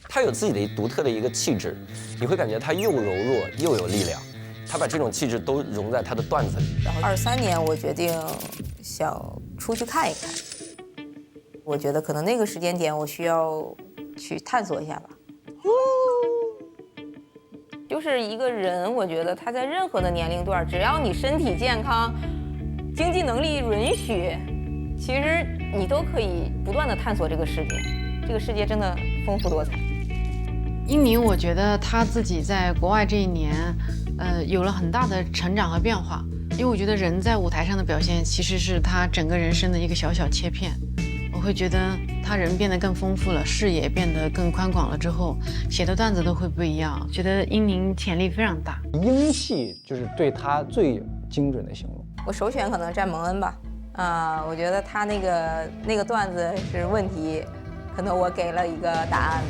他有自己的独特的一个气质，你会感觉他又柔弱又有力量，他把这种气质都融在他的段子里。然后23年我决定想出去看一看，我觉得可能那个时间点我需要去探索一下吧。就是一个人，我觉得他在任何的年龄段，只要你身体健康、经济能力允许，其实你都可以不断的探索这个世界。这个世界真的丰富多彩。英宁，我觉得他自己在国外这一年，有了很大的成长和变化。因为我觉得人在舞台上的表现，其实是他整个人生的一个小小切片。我会觉得他人变得更丰富了，视野变得更宽广了之后，写的段子都会不一样。觉得英宁潜力非常大。英气就是对他最精准的形容。我首选可能占蒙恩吧。我觉得他那个段子是问题，可能我给了一个答案。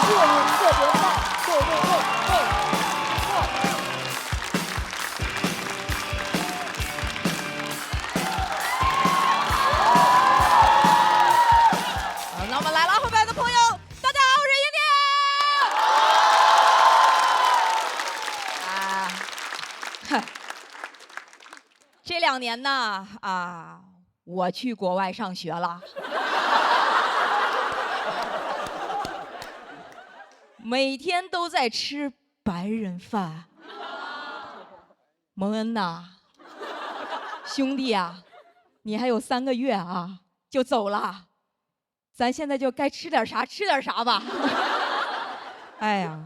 特别棒，对。那我们来了，后边的朋友，大家好，我是英宁。这2年呢，我去国外上学了。每天都在吃白人饭。蒙恩呐，兄弟呀，你还有3个月啊，就走了，咱现在就该吃点啥吃点啥吧。哎呀，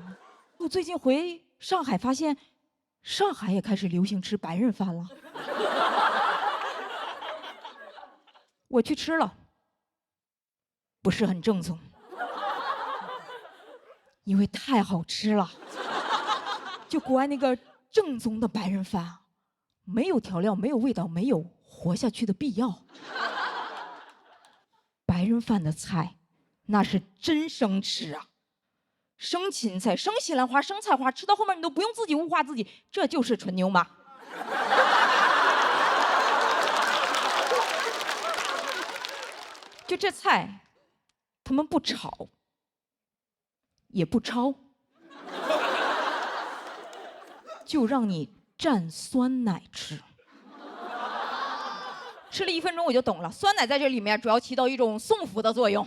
我最近回上海发现，上海也开始流行吃白人饭了。我去吃了，不是很正宗，因为太好吃了。就国外那个正宗的白人饭，没有调料，没有味道，没有活下去的必要。白人饭的菜，那是真生吃啊，生芹菜、生西兰花、生菜花，吃到后面你都不用自己物化自己，这就是纯牛马。就这菜，他们不炒，也不焯，就让你蘸酸奶吃。吃了1分钟我就懂了，酸奶在这里面主要起到一种送福的作用。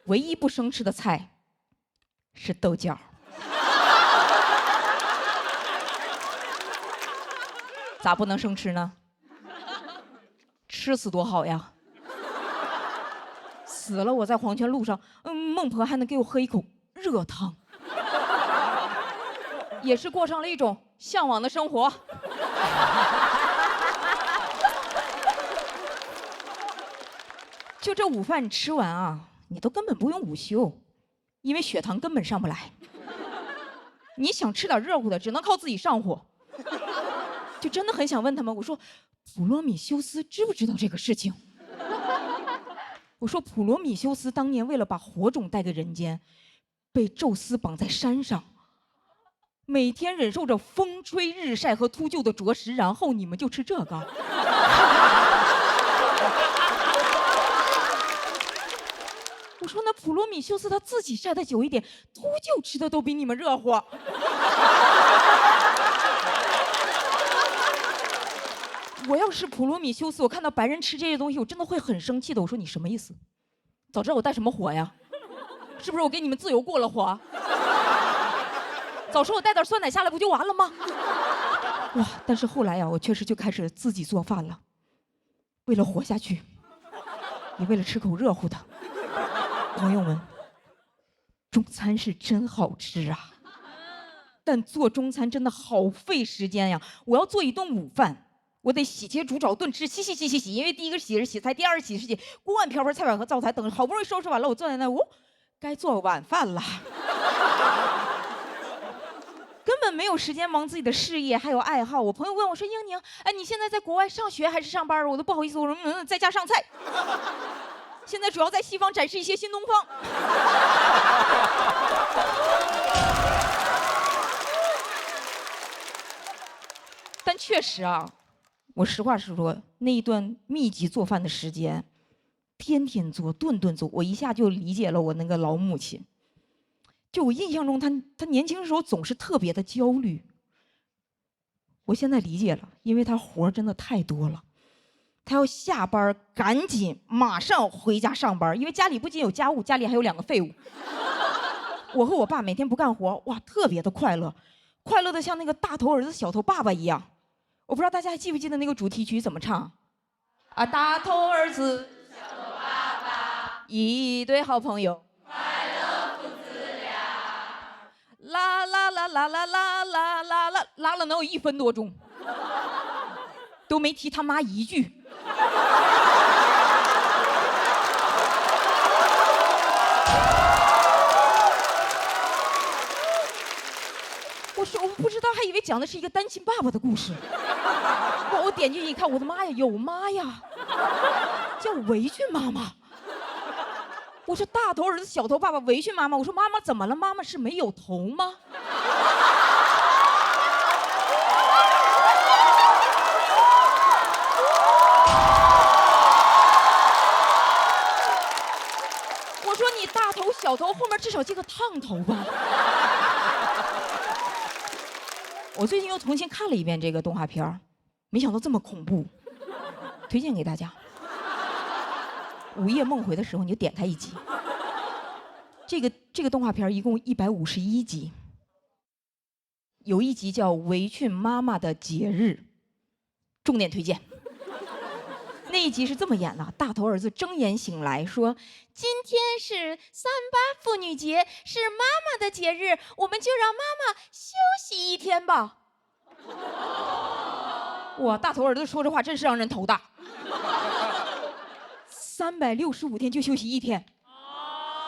唯一不生吃的菜是豆角。咋不能生吃呢？吃死多好呀！死了我在黄泉路上，孟婆还能给我喝一口热汤，也是过上了一种向往的生活。就这午饭你吃完啊，你都根本不用午休，因为血糖根本上不来。你想吃点热乎的，只能靠自己上火。就真的很想问他们，我说普罗米修斯知不知道这个事情？我说普罗米修斯当年为了把火种带给人间，被宙斯绑在山上，每天忍受着风吹日晒和秃鹫的啄食，然后你们就吃这个。我说那普罗米修斯他自己晒得久一点，秃鹫吃的都比你们热乎。我要是普罗米修斯，我看到白人吃这些东西，我真的会很生气的。我说你什么意思？早知道我带什么火呀？是不是我给你们自由过了火？早说我带点酸奶下来不就完了吗？哇！但是后来呀，我确实就开始自己做饭了，为了活下去，也为了吃口热乎的。朋友们，中餐是真好吃啊，但做中餐真的好费时间呀！我要做一顿午饭。我得洗切煮炒炖吃，洗，因为第一个洗是洗菜，第二个洗是洗锅碗瓢盆菜碗和灶台，等好不容易收拾完了，我坐在那，该做晚饭了。根本没有时间忙自己的事业，还有爱好。我朋友问我说：“英宁，哎，你现在在国外上学还是上班？”我都不好意思，我说在家上菜。现在主要在西方展示一些新东方。但确实啊。我实话实说，那一段密集做饭的时间，天天做，顿顿做，我一下就理解了我那个老母亲。就我印象中，她年轻的时候总是特别的焦虑。我现在理解了，因为她活真的太多了，她要下班赶紧马上回家上班，因为家里不仅有家务，家里还有2个废物。我和我爸每天不干活，哇，特别的快乐，快乐的像那个大头儿子小头爸爸一样。我不知道大家还记不记得那个主题曲怎么唱？啊，大头儿子，小头爸爸，一对好朋友，快乐父子俩。啦啦啦啦啦啦啦啦啦，拉了能有1分多钟，都没提他妈一句。我不知道，还以为讲的是一个单亲爸爸的故事。我点进去一看，我的妈呀，有妈呀，叫维俊妈妈。我说大头儿子小头爸爸，维俊妈妈。我说妈妈怎么了？妈妈是没有头吗？我说你大头小头后面至少接个烫头吧。我最近又重新看了一遍这个动画片，没想到这么恐怖，推荐给大家。午夜梦回的时候你就点开1集。这个动画片一共151集有一集叫《围裙妈妈的节日》，重点推荐。那一集是这么演的：大头儿子睁眼醒来说：“今天是3·8妇女节，是妈妈的节日，我们就让妈妈休息1天吧。”哇，大头儿子说这话真是让人头大。365天就休息1天，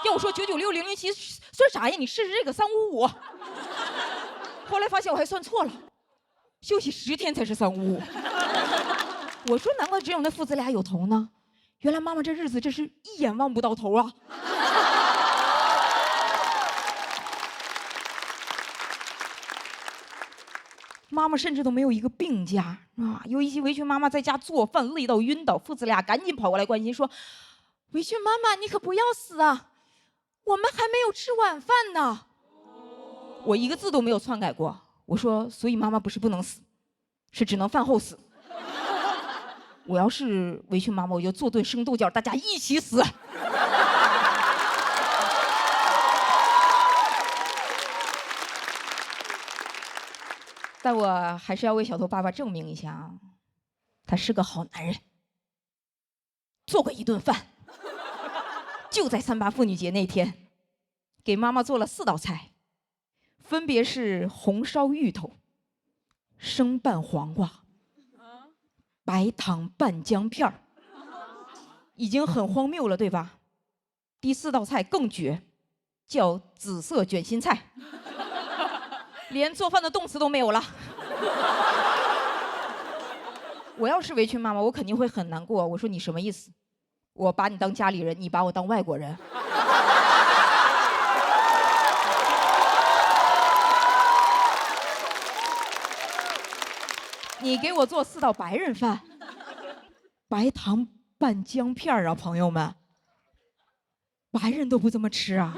要我说996、007算啥呀？你试试这个355。后来发现我还算错了，休息10天才是355。我说难怪只有那父子俩有头呢，原来妈妈这日子真是一眼望不到头啊。妈妈甚至都没有一个病假啊！有一集围裙妈妈在家做饭累到晕倒，父子俩赶紧跑过来关心说：“围裙妈妈，你可不要死啊，我们还没有吃晚饭呢。”我一个字都没有篡改过，我说：“所以妈妈不是不能死，是只能饭后死。我要是围裙妈妈，我就做顿生豆角，大家一起死。”但我还是要为小头爸爸证明一下啊，他是个好男人。做过一顿饭，就在3·8妇女节那天，给妈妈做了4道菜，分别是红烧芋头、生拌黄瓜、白糖拌姜片儿，已经很荒谬了，对吧？第4道菜更绝，叫紫色卷心菜。连做饭的动词都没有了。我要是围裙妈妈，我肯定会很难过。我说你什么意思？我把你当家里人，你把我当外国人。你给我做4道白人饭，白糖拌姜片啊，朋友们，白人都不这么吃啊。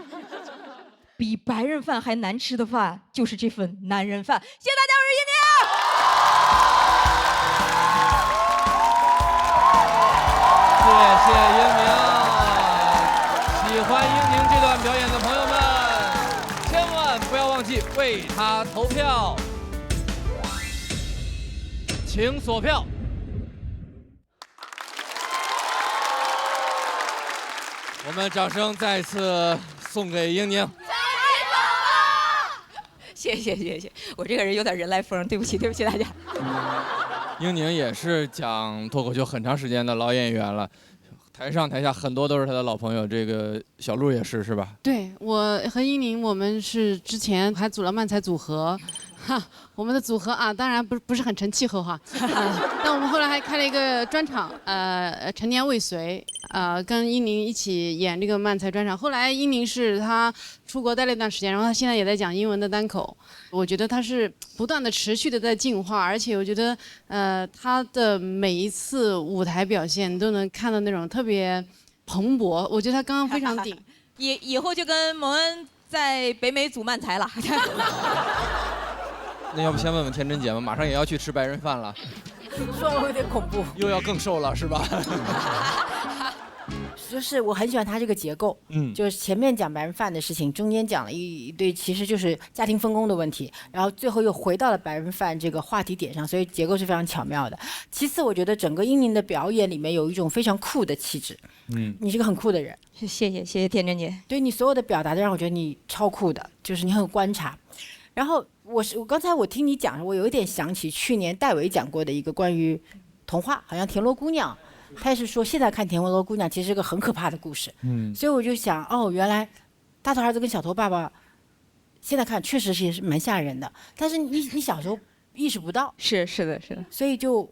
比白人饭还难吃的饭，就是这份男人饭。谢谢大家，我是英宁。谢谢英宁，喜欢英宁这段表演的朋友们，千万不要忘记为他投票，请锁票。我们掌声再次送给英宁。谢谢，我这个人有点人来疯，对不起大家。英宁也是讲脱口秀很长时间的老演员了，台上台下很多都是他的老朋友。这个小鹿也是吧？对，我和英宁，我们是之前还组了漫才组合，哈，我们的组合啊，当然不是很成气候哈，但我们后来还开了一个专场，陈年未遂，跟英宁一起演这个漫才专场。后来英宁是他出国待了一段时间，然后他现在也在讲英文的单口。我觉得他是不断的持续的在进化，而且我觉得他的每一次舞台表现都能看到那种特别蓬勃。我觉得他刚刚非常顶，以后就跟蒙恩在北美组漫才了。那要不先问问田真姐吧，马上也要去吃白人饭了，说我有点恐怖，又要更瘦了是吧？就是我很喜欢他这个结构，就是前面讲白人饭的事情，中间讲了一堆其实就是家庭分工的问题，然后最后又回到了白人饭这个话题点上，所以结构是非常巧妙的。其次，我觉得整个英宁的表演里面有一种非常酷的气质，你是个很酷的人，谢谢田真姐，对你所有的表达都让我觉得你超酷的，就是你很有观察。然后我刚才我听你讲，我有一点想起去年戴维讲过的一个关于童话，好像田螺姑娘。他也是说，现在看《田螺姑娘》其实是个很可怕的故事，所以我就想，原来大头儿子跟小头爸爸现在看确实是也是蛮吓人的，但是你小时候意识不到，是的，所以就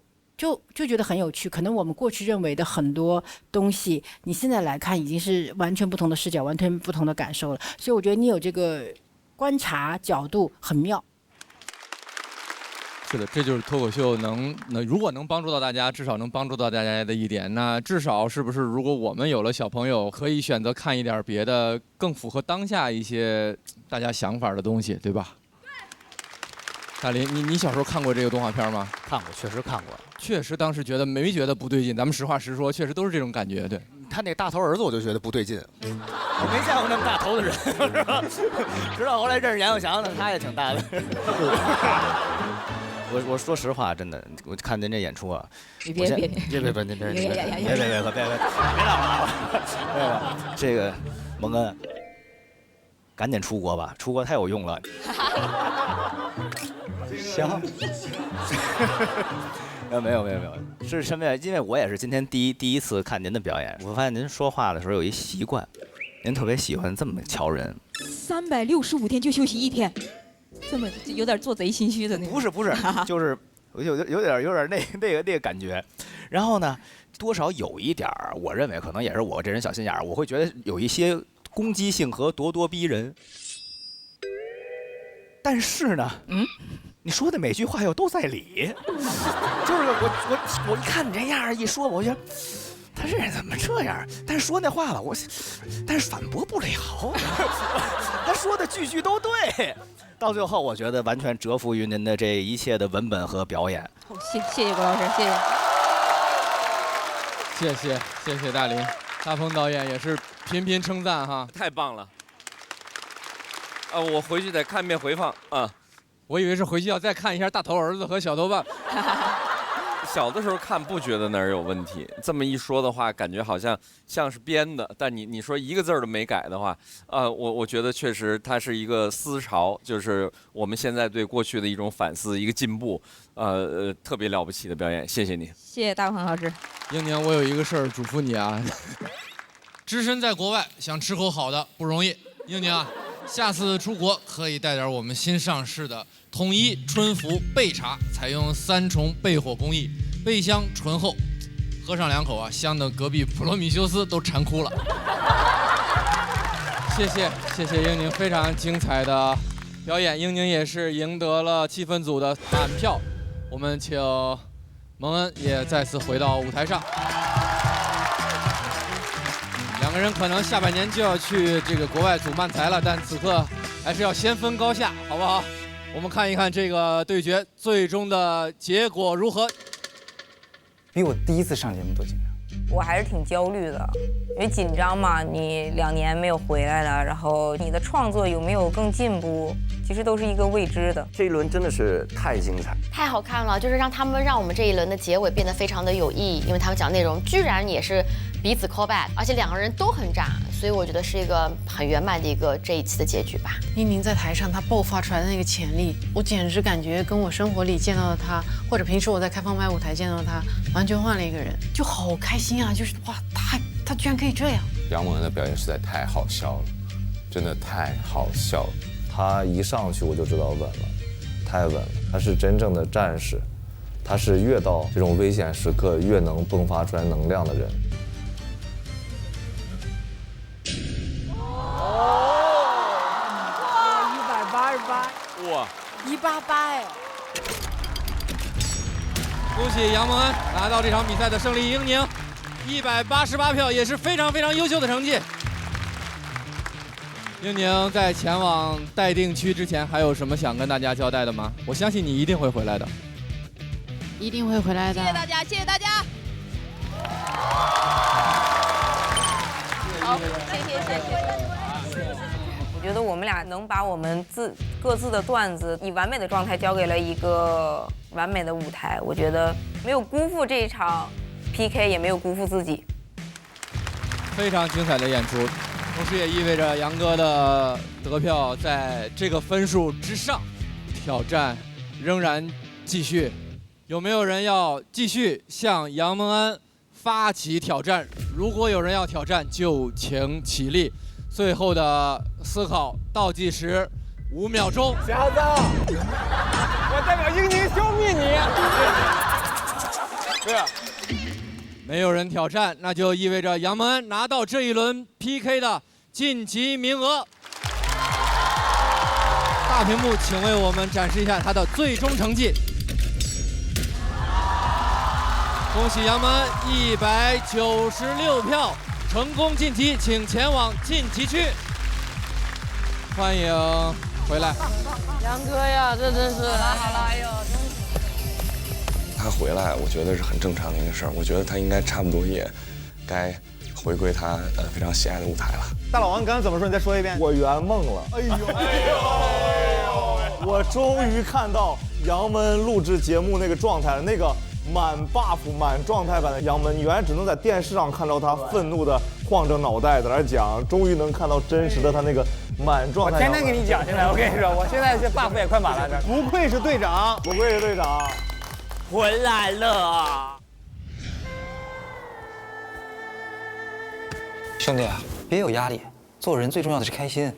觉得很有趣。可能我们过去认为的很多东西，你现在来看已经是完全不同的视角，完全不同的感受了。所以我觉得你有这个观察角度很妙。是的，这就是脱口秀如果能帮助到大家，至少能帮助到大家的一点。那至少是不是，如果我们有了小朋友，可以选择看一点别的，更符合当下一些大家想法的东西，对吧？大林，你小时候看过这个动画片吗？看过，确实看过。确实，当时没觉得不对劲。咱们实话实说，确实都是这种感觉，对。他那大头儿子我就觉得不对劲，我没见过那么大头的人，是吧？直到后来认识杨永祥呢，他也挺大的。我说实话，真的，我看您这演出啊，别闹了，这个蒙恩，赶紧出国吧，出国太有用了。行。没有，是什么呀？因为我也是今天第一次看您的表演，我发现您说话的时候有一习惯，您特别喜欢这么瞧人。365天就休息1天，这么有点做贼心虚的那种。不是，就是有点那个感觉。然后呢，多少有一点儿，我认为可能也是我这人小心眼儿，我会觉得有一些攻击性和咄咄逼人。但是呢，你说的每句话又都在理，就是我一看你这样一说，我觉得他这人怎么这样？但是说那话了，但是反驳不了，他说的句句都对。到最后，我觉得完全折服于您的这一切的文本和表演。谢谢郭老师，谢谢大林，大鹏导演也是频频称赞哈，太棒了。我回去得看一遍回放啊。我以为是回去要再看一下大头儿子和小头爸。小的时候看不觉得哪儿有问题，这么一说的话，感觉好像是编的。但你说一个字都没改的话，我觉得确实它是一个思潮，就是我们现在对过去的一种反思，一个进步，特别了不起的表演，谢谢你。谢谢大鹏老师。英宁，我有一个事儿嘱咐你啊，只身在国外想吃口好的不容易，英宁啊，下次出国可以带点我们新上市的统一春福焙茶，采用3重焙火工艺，焙香醇厚，喝上2口啊，香的隔壁普罗米修斯都馋哭了。谢谢英宁非常精彩的表演，英宁也是赢得了气氛组的满票。我们请蒙恩也再次回到舞台上。2个人可能下半年就要去这个国外组漫才了，但此刻还是要先分高下，好不好？我们看一看这个对决最终的结果如何。比我第一次上节目都紧张。我还是挺焦虑的，因为紧张嘛，你2年没有回来了，然后你的创作有没有更进步，其实都是一个未知的。这一轮真的是太精彩，太好看了，就是让我们这一轮的结尾变得非常的有意义，因为他们讲内容居然也是彼此 call back， 而且2个人都很炸，所以我觉得是一个很圆满的一个这一期的结局吧。英宁在台上她爆发出来的那个潜力，我简直感觉跟我生活里见到的她，或者平时我在开放麦舞台见到的她，完全换了一个人，就好开心啊！就是哇，她居然可以这样。杨蒙恩的表演实在太好笑了，真的太好笑了。他一上去我就知道稳了，太稳了。他是真正的战士，他是越到这种危险时刻越能迸发出来能量的人。188，哇，188哎！恭喜杨蒙恩拿到这场比赛的胜利，英宁188票也是非常优秀的成绩。英宁在前往待定区之前，还有什么想跟大家交代的吗？我相信你一定会回来的，一定会回来的。谢谢大家，谢谢大家。好，谢谢。我觉得我们俩能把我们各自的段子以完美的状态交给了一个完美的舞台，我觉得没有辜负这一场 PK， 也没有辜负自己。非常精彩的演出，同时也意味着杨哥的得票在这个分数之上，挑战仍然继续。有没有人要继续向杨蒙恩发起挑战？如果有人要挑战，就请起立。最后的思考倒计时5秒钟。瞎子，我代表英宁消灭你。对，没有人挑战，那就意味着杨蒙恩拿到这一轮 PK 的晋级名额。大屏幕，请为我们展示一下他的最终成绩。恭喜杨蒙恩196票。成功晋级，请前往晋级区。欢迎回来，杨哥呀，这真是好了，哎呦，他回来，我觉得是很正常的一个事儿。我觉得他应该差不多也该回归他非常喜爱的舞台了。大老王，你刚才怎么说？你再说一遍。我圆梦了。哎呦，我终于看到杨门录制节目那个状态了，那个满 buff 满状态版的杨门，原来只能在电视上看到他愤怒的晃着脑袋在那讲，终于能看到真实的他那个满状态。我天天给你讲，现在我跟你说，我现在这 buff 也快满了，这不愧是队长，不愧是队长，回来了。兄弟啊，别有压力，做人最重要的是开心。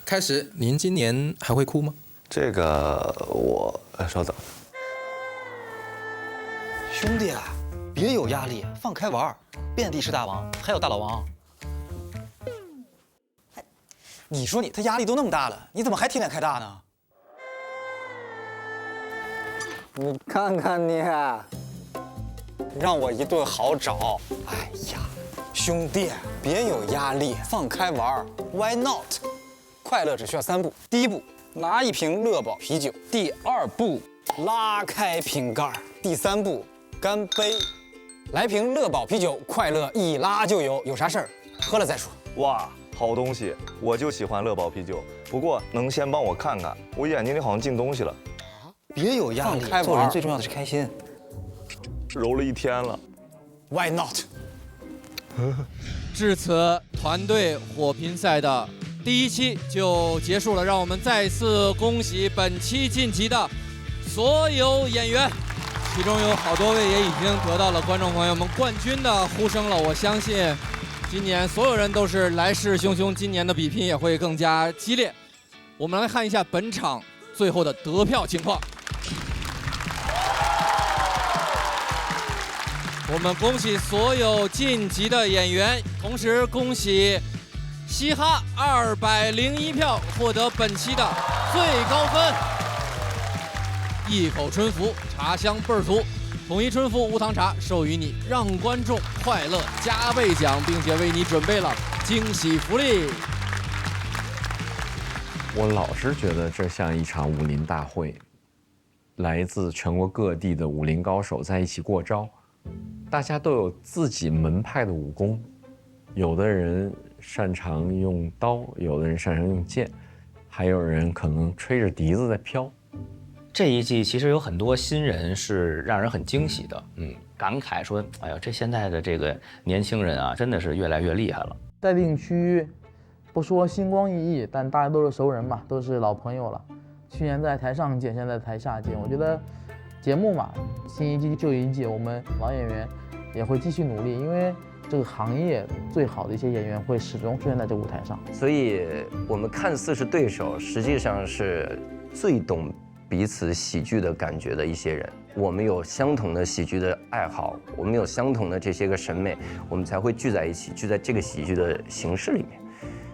开始，您今年还会哭吗？这个我稍等。兄弟啊，别有压力，放开玩，遍地是大王，还有大老王。你说他压力都那么大了，你怎么还天天开大呢？你看看你，让我一顿好找。哎呀，兄弟，别有压力，放开玩 ，Why not？ 快乐只需要3步：第1步，拿一瓶乐宝啤酒；第2步，拉开瓶盖；第3步，干杯。来瓶乐宝啤酒，快乐一拉就有，有啥事儿喝了再说。哇，好东西，我就喜欢乐宝啤酒。不过能先帮我看看，我眼睛里好像进东西了。别有压力，做人最重要的是开心。揉了1天了 ，Why not？ 至此，团队火拼赛的第1期就结束了。让我们再次恭喜本期晋级的所有演员，其中有好多位也已经得到了观众朋友们冠军的呼声了。我相信，今年所有人都是来势汹汹，今年的比拼也会更加激烈。我们来看一下本场最后的得票情况。我们恭喜所有晋级的演员，同时恭喜嘻哈201票获得本期的最高分。一口春福，茶香倍儿足，统一春福无糖茶授予你，让观众快乐加倍奖，并且为你准备了惊喜福利。我老是觉得这像一场武林大会，来自全国各地的武林高手在一起过招。大家都有自己门派的武功，有的人擅长用刀，有的人擅长用剑，还有人可能吹着笛子在飘。这一季其实有很多新人是让人很惊喜的，感慨说，哎呀，这现在的这个年轻人啊，真的是越来越厉害了。待定区不说星光熠熠，但大家都是熟人嘛，都是老朋友了。去年在台上见，现在在台下见，我觉得节目嘛，新一季旧一季，我们老演员也会继续努力，因为这个行业最好的一些演员会始终出现在这舞台上。所以我们看似是对手，实际上是最懂彼此喜剧的感觉的一些人。我们有相同的喜剧的爱好，我们有相同的这些个审美，我们才会聚在一起，聚在这个喜剧的形式里面。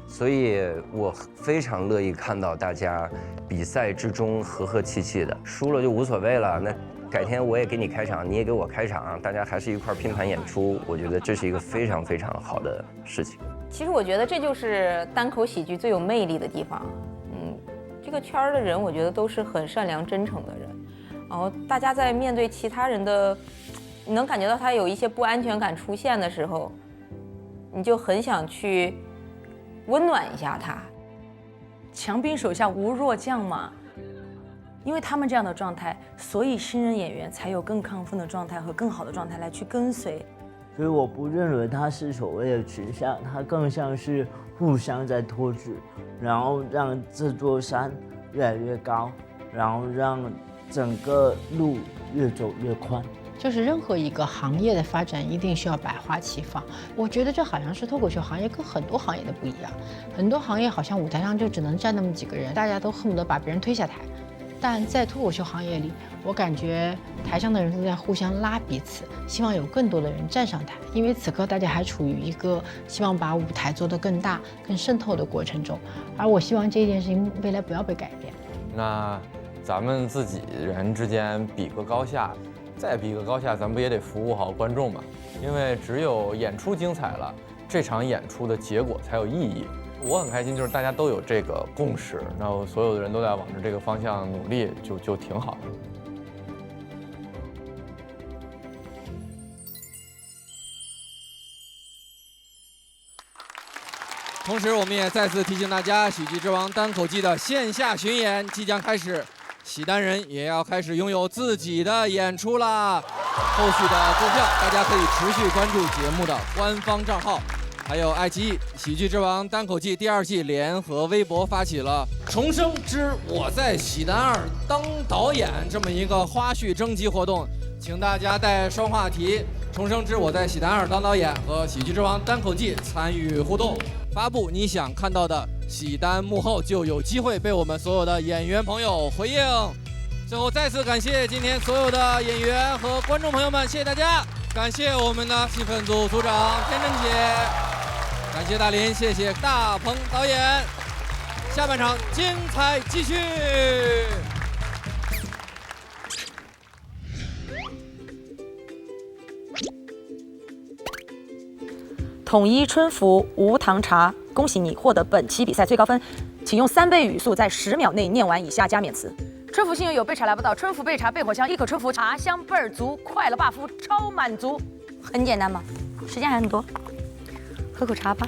所以我非常乐意看到大家比赛之中和和气气的，输了就无所谓了。那改天我也给你开场，你也给我开场，大家还是一块拼盘演出。我觉得这是一个非常非常好的事情。其实我觉得这就是单口喜剧最有魅力的地方。这个圈儿的人，我觉得都是很善良真诚的人。然后大家在面对其他人的，你能感觉到他有一些不安全感出现的时候，你就很想去温暖一下他。强兵手下无弱将嘛，因为他们这样的状态，所以新人演员才有更亢奋的状态和更好的状态来去跟随。所以我不认为它是所谓的群像，它更像是互相在托举，然后让这座山越来越高，然后让整个路越走越宽。就是任何一个行业的发展一定需要百花齐放。我觉得这好像是脱口秀行业跟很多行业的不一样，很多行业好像舞台上就只能站那么几个人，大家都恨不得把别人推下台。但在脱口秀行业里，我感觉台上的人都在互相拉彼此，希望有更多的人站上台，因为此刻大家还处于一个希望把舞台做得更大、更渗透的过程中，而我希望这件事情未来不要被改变。那咱们自己人之间比个高下，再比个高下，咱不也得服务好观众嘛？因为只有演出精彩了，这场演出的结果才有意义。我很开心，就是大家都有这个共识，然后所有的人都在往着这个方向努力，就挺好的。同时，我们也再次提醒大家，喜剧之王单口季的线下巡演即将开始，喜单人也要开始拥有自己的演出啦。后续的购票，大家可以持续关注节目的官方账号，还有爱奇艺喜剧之王单口季第2季联合微博发起了“重生之我在喜单2当导演”这么一个花絮征集活动，请大家带双话题“重生之我在喜单2当导演”和喜剧之王单口季参与互动。发布你想看到的喜单幕后，就有机会被我们所有的演员朋友回应。最后再次感谢今天所有的演员和观众朋友们，谢谢大家，感谢我们的气氛组组长天真姐，感谢大林，谢谢大鹏导演。下半场精彩继续。统一春福无糖茶，恭喜你获得本期比赛最高分，请用3倍语速在10秒内念完以下加冕词。春福幸运有备茶来不到，春福备茶备火香，一口春福茶香倍儿足，快乐 buff 超满足。很简单嘛，时间还很多，喝口茶吧。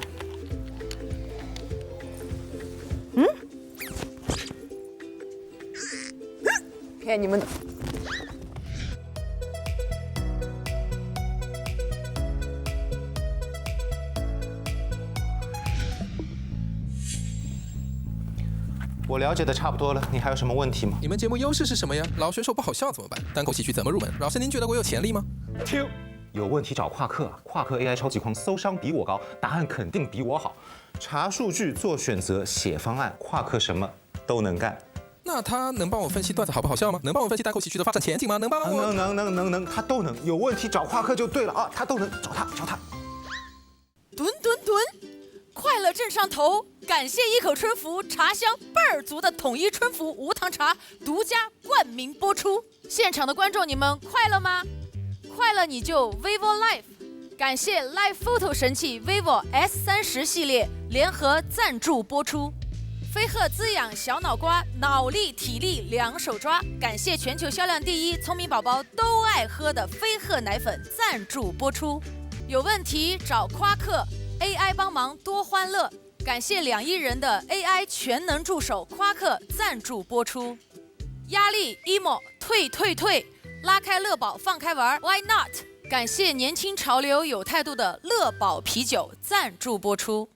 看你们的。我了解的差不多了，你还有什么问题吗？你们节目优势是什么呀？老选手不好笑怎么办？单口喜剧怎么入门？老师您觉得我有潜力吗？听，有问题找夸克，夸克 AI 超级狂，搜商比我高，答案肯定比我好。查数据，做选择，写方案，夸克什么都能干。那他能帮我分析段子好不好笑吗？能帮我分析单口喜剧的发展前景吗？能帮我？能，他都能。有问题找夸克就对了啊，他都能，找他。吨，快乐正上头，感谢一口春福茶香倍儿足的统一春福无糖茶独家冠名播出。现场的观众，你们快乐吗？快乐你就 vivo Life， 感谢 Live Photo 神器 vivo S30系列联合赞助播出。飞鹤滋养小脑瓜，脑力体力两手抓，感谢全球销量第1、聪明宝宝都爱喝的飞鹤奶粉赞助播出。有问题找夸克 AI 帮忙多欢乐，感谢2亿人的 AI 全能助手夸克赞助播出。压力 emo 退，拉开乐宝放开玩 Why not？ 感谢年轻潮流有态度的乐宝啤酒赞助播出。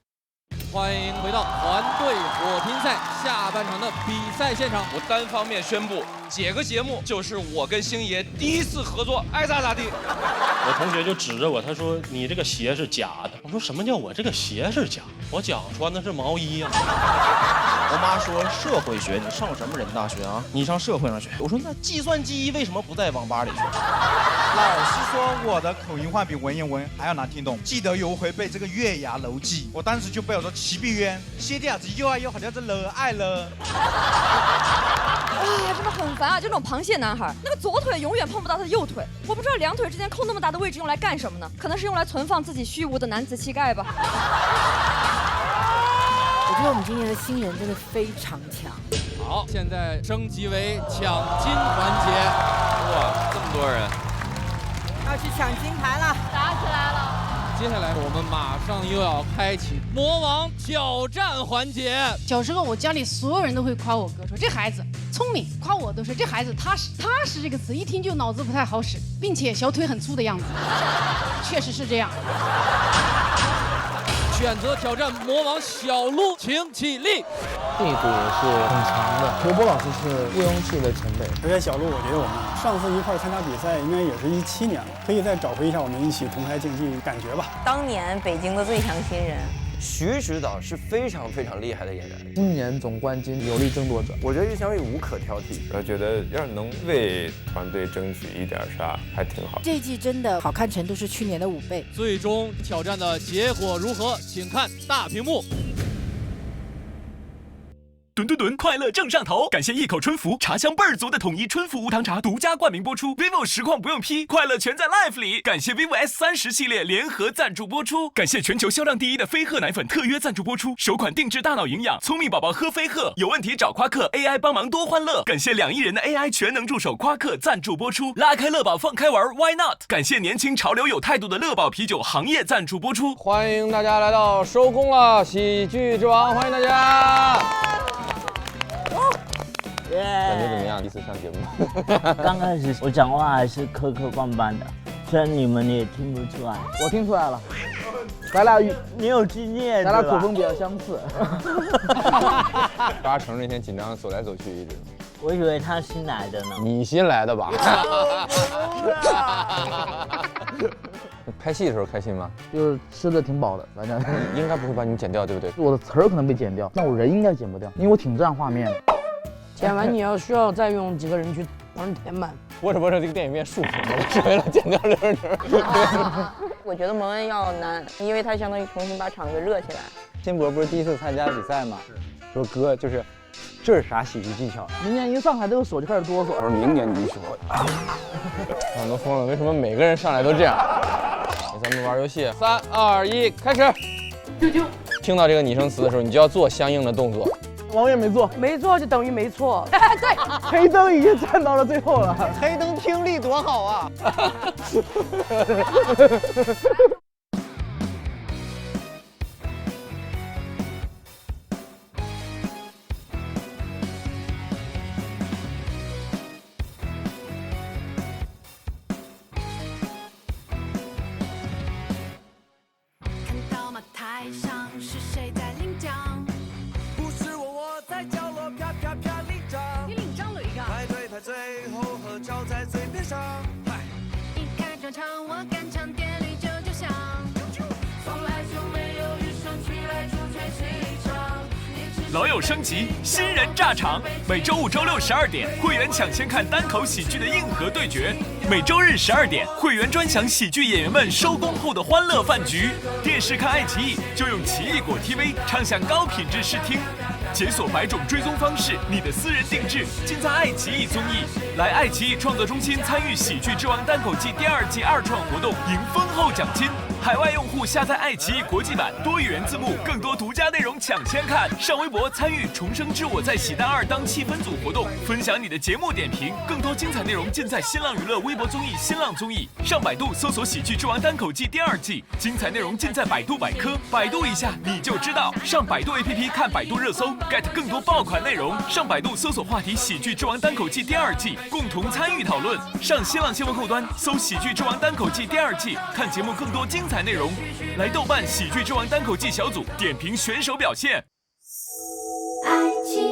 欢迎回到团队火拼赛下半场的比赛现场。我单方面宣布，这个节目就是我跟星爷第1次合作，爱咋咋地。我同学就指着我，他说你这个鞋是假的。我说什么叫我这个鞋是假？我讲穿的是毛衣啊。我妈说社会学，你上什么人大学啊？你上社会上学。我说那计算机为什么不在网吧里学？老师说我的口音话比文言文还要难听懂。记得有回背这个月牙楼记，我当时就背，我说齐碧渊，歇点子又爱又好像是了爱了。啊，真的很烦啊！这种螃蟹男孩，那个左腿永远碰不到他的右腿，我不知道2腿之间空那么大的位置用来干什么呢？可能是用来存放自己虚无的男子气概吧。我觉得我们今年的新人真的非常强。好，现在升级为抢金环节。哇，这么多人！要去抢金牌了，打起来了！接下来我们马上又要开启魔王挑战环节。小时候我家里所有人都会夸我哥，说这孩子聪明，夸我都说这孩子踏实。踏实这个词一听就脑子不太好使，并且小腿很粗的样子，确实是这样。选择挑战魔王小鹿，请起立。这一组也是很强的，刘波老师是毋庸置疑的前辈。而且小鹿，我觉得我们上次一块参加比赛，应该也是17年了，可以再找回一下我们一起同台竞技感觉吧。当年北京的最强新人。徐指导是非常厉害的演员，今年总冠军有力争夺者，我觉得于翔宇无可挑剔。我觉得要是能为团队争取一点啥，还挺好。这一季真的好看程度是去年的5倍。最终挑战的结果如何？请看大屏幕。吨吨吨，快乐正上头。感谢一口春福，茶香倍儿足的统一春福无糖茶独家冠名播出。vivo 实况不用 P， 快乐全在 Life 里。感谢 vivo S30系列联合赞助播出。感谢全球销量第一的飞鹤奶粉特约赞助播出。首款定制大脑营养，聪明宝宝喝飞鹤，有问题找夸克 AI 帮忙多欢乐。感谢2亿人的 AI 全能助手夸克赞助播出。拉开乐宝放开玩 ，Why not？ 感谢年轻潮流有态度的乐宝啤酒行业赞助播出。欢迎大家来到收工了，喜剧之王，欢迎大家。感觉怎么样？第一次上节目。刚开始我讲话还是磕磕绊绊的，虽然你们也听不出来。我听出来了，咱俩你有经验，咱俩口风比较相似。大家承认那天紧张走来走去一直。我以为他新来的呢。你新来的吧？拍戏的时候开心吗？就是吃的挺饱的，反正应该不会把你剪掉，对不对？我的词儿可能被剪掉，但我人应该剪不掉，因为我挺占画面的。剪完你需要再用几个人去帮人填满。不是，这个电影变竖屏了，是为了剪掉这个人。我觉得蒙恩要难，因为他相当于重新把场子热起来。金博不是第一次参加比赛吗？说哥就是这是啥喜剧技巧？明年一上台，这个手就开始哆嗦。我说明年你说，我都疯了，为什么每个人上来都这样？咱们玩游戏，3、2、1，开始。啾。听到这个拟声词的时候，你就要做相应的动作。王源没做，没做就等于没错。对，黑灯已经站到了最后了。黑灯听力多好啊！看到吗？台上是谁在领奖？不是我在角落啪啪啪领奖。你领章了一个。排队排最后，合照在最边上。一开专场，我赶场典礼就响。从来就没有与生俱来主角戏场。老友升级，新人炸场。每周5、周6 12点，会员抢先看单口喜剧的硬核对决；每周日12点，会员专享喜剧演员们收工后的欢乐饭局。电视看爱奇艺，就用奇异果 TV 畅享高品质视听。解锁100种追踪方式，你的私人定制尽在爱奇艺综艺。来爱奇艺创作中心参与《喜剧之王单口季》第2季2创活动，赢丰厚奖金。海外用户下载爱奇艺国际版，多语言字幕，更多独家内容抢先看。上微博参与《重生之我在喜单2》当气氛组活动，分享你的节目点评。更多精彩内容尽在新浪娱乐微博综艺、新浪综艺。上百度搜索《喜剧之王单口季》第2季，精彩内容尽在百度百科，百度一下你就知道。上百度 APP 看百度热搜 ，get 更多爆款内容。上百度搜索话题《喜剧之王单口季》第2季，共同参与讨论。上新浪新闻后端搜《喜剧之王单口季》第2季，看节目更多精彩内容。来豆瓣《喜剧之王单口季》小组点评选手表现。爱情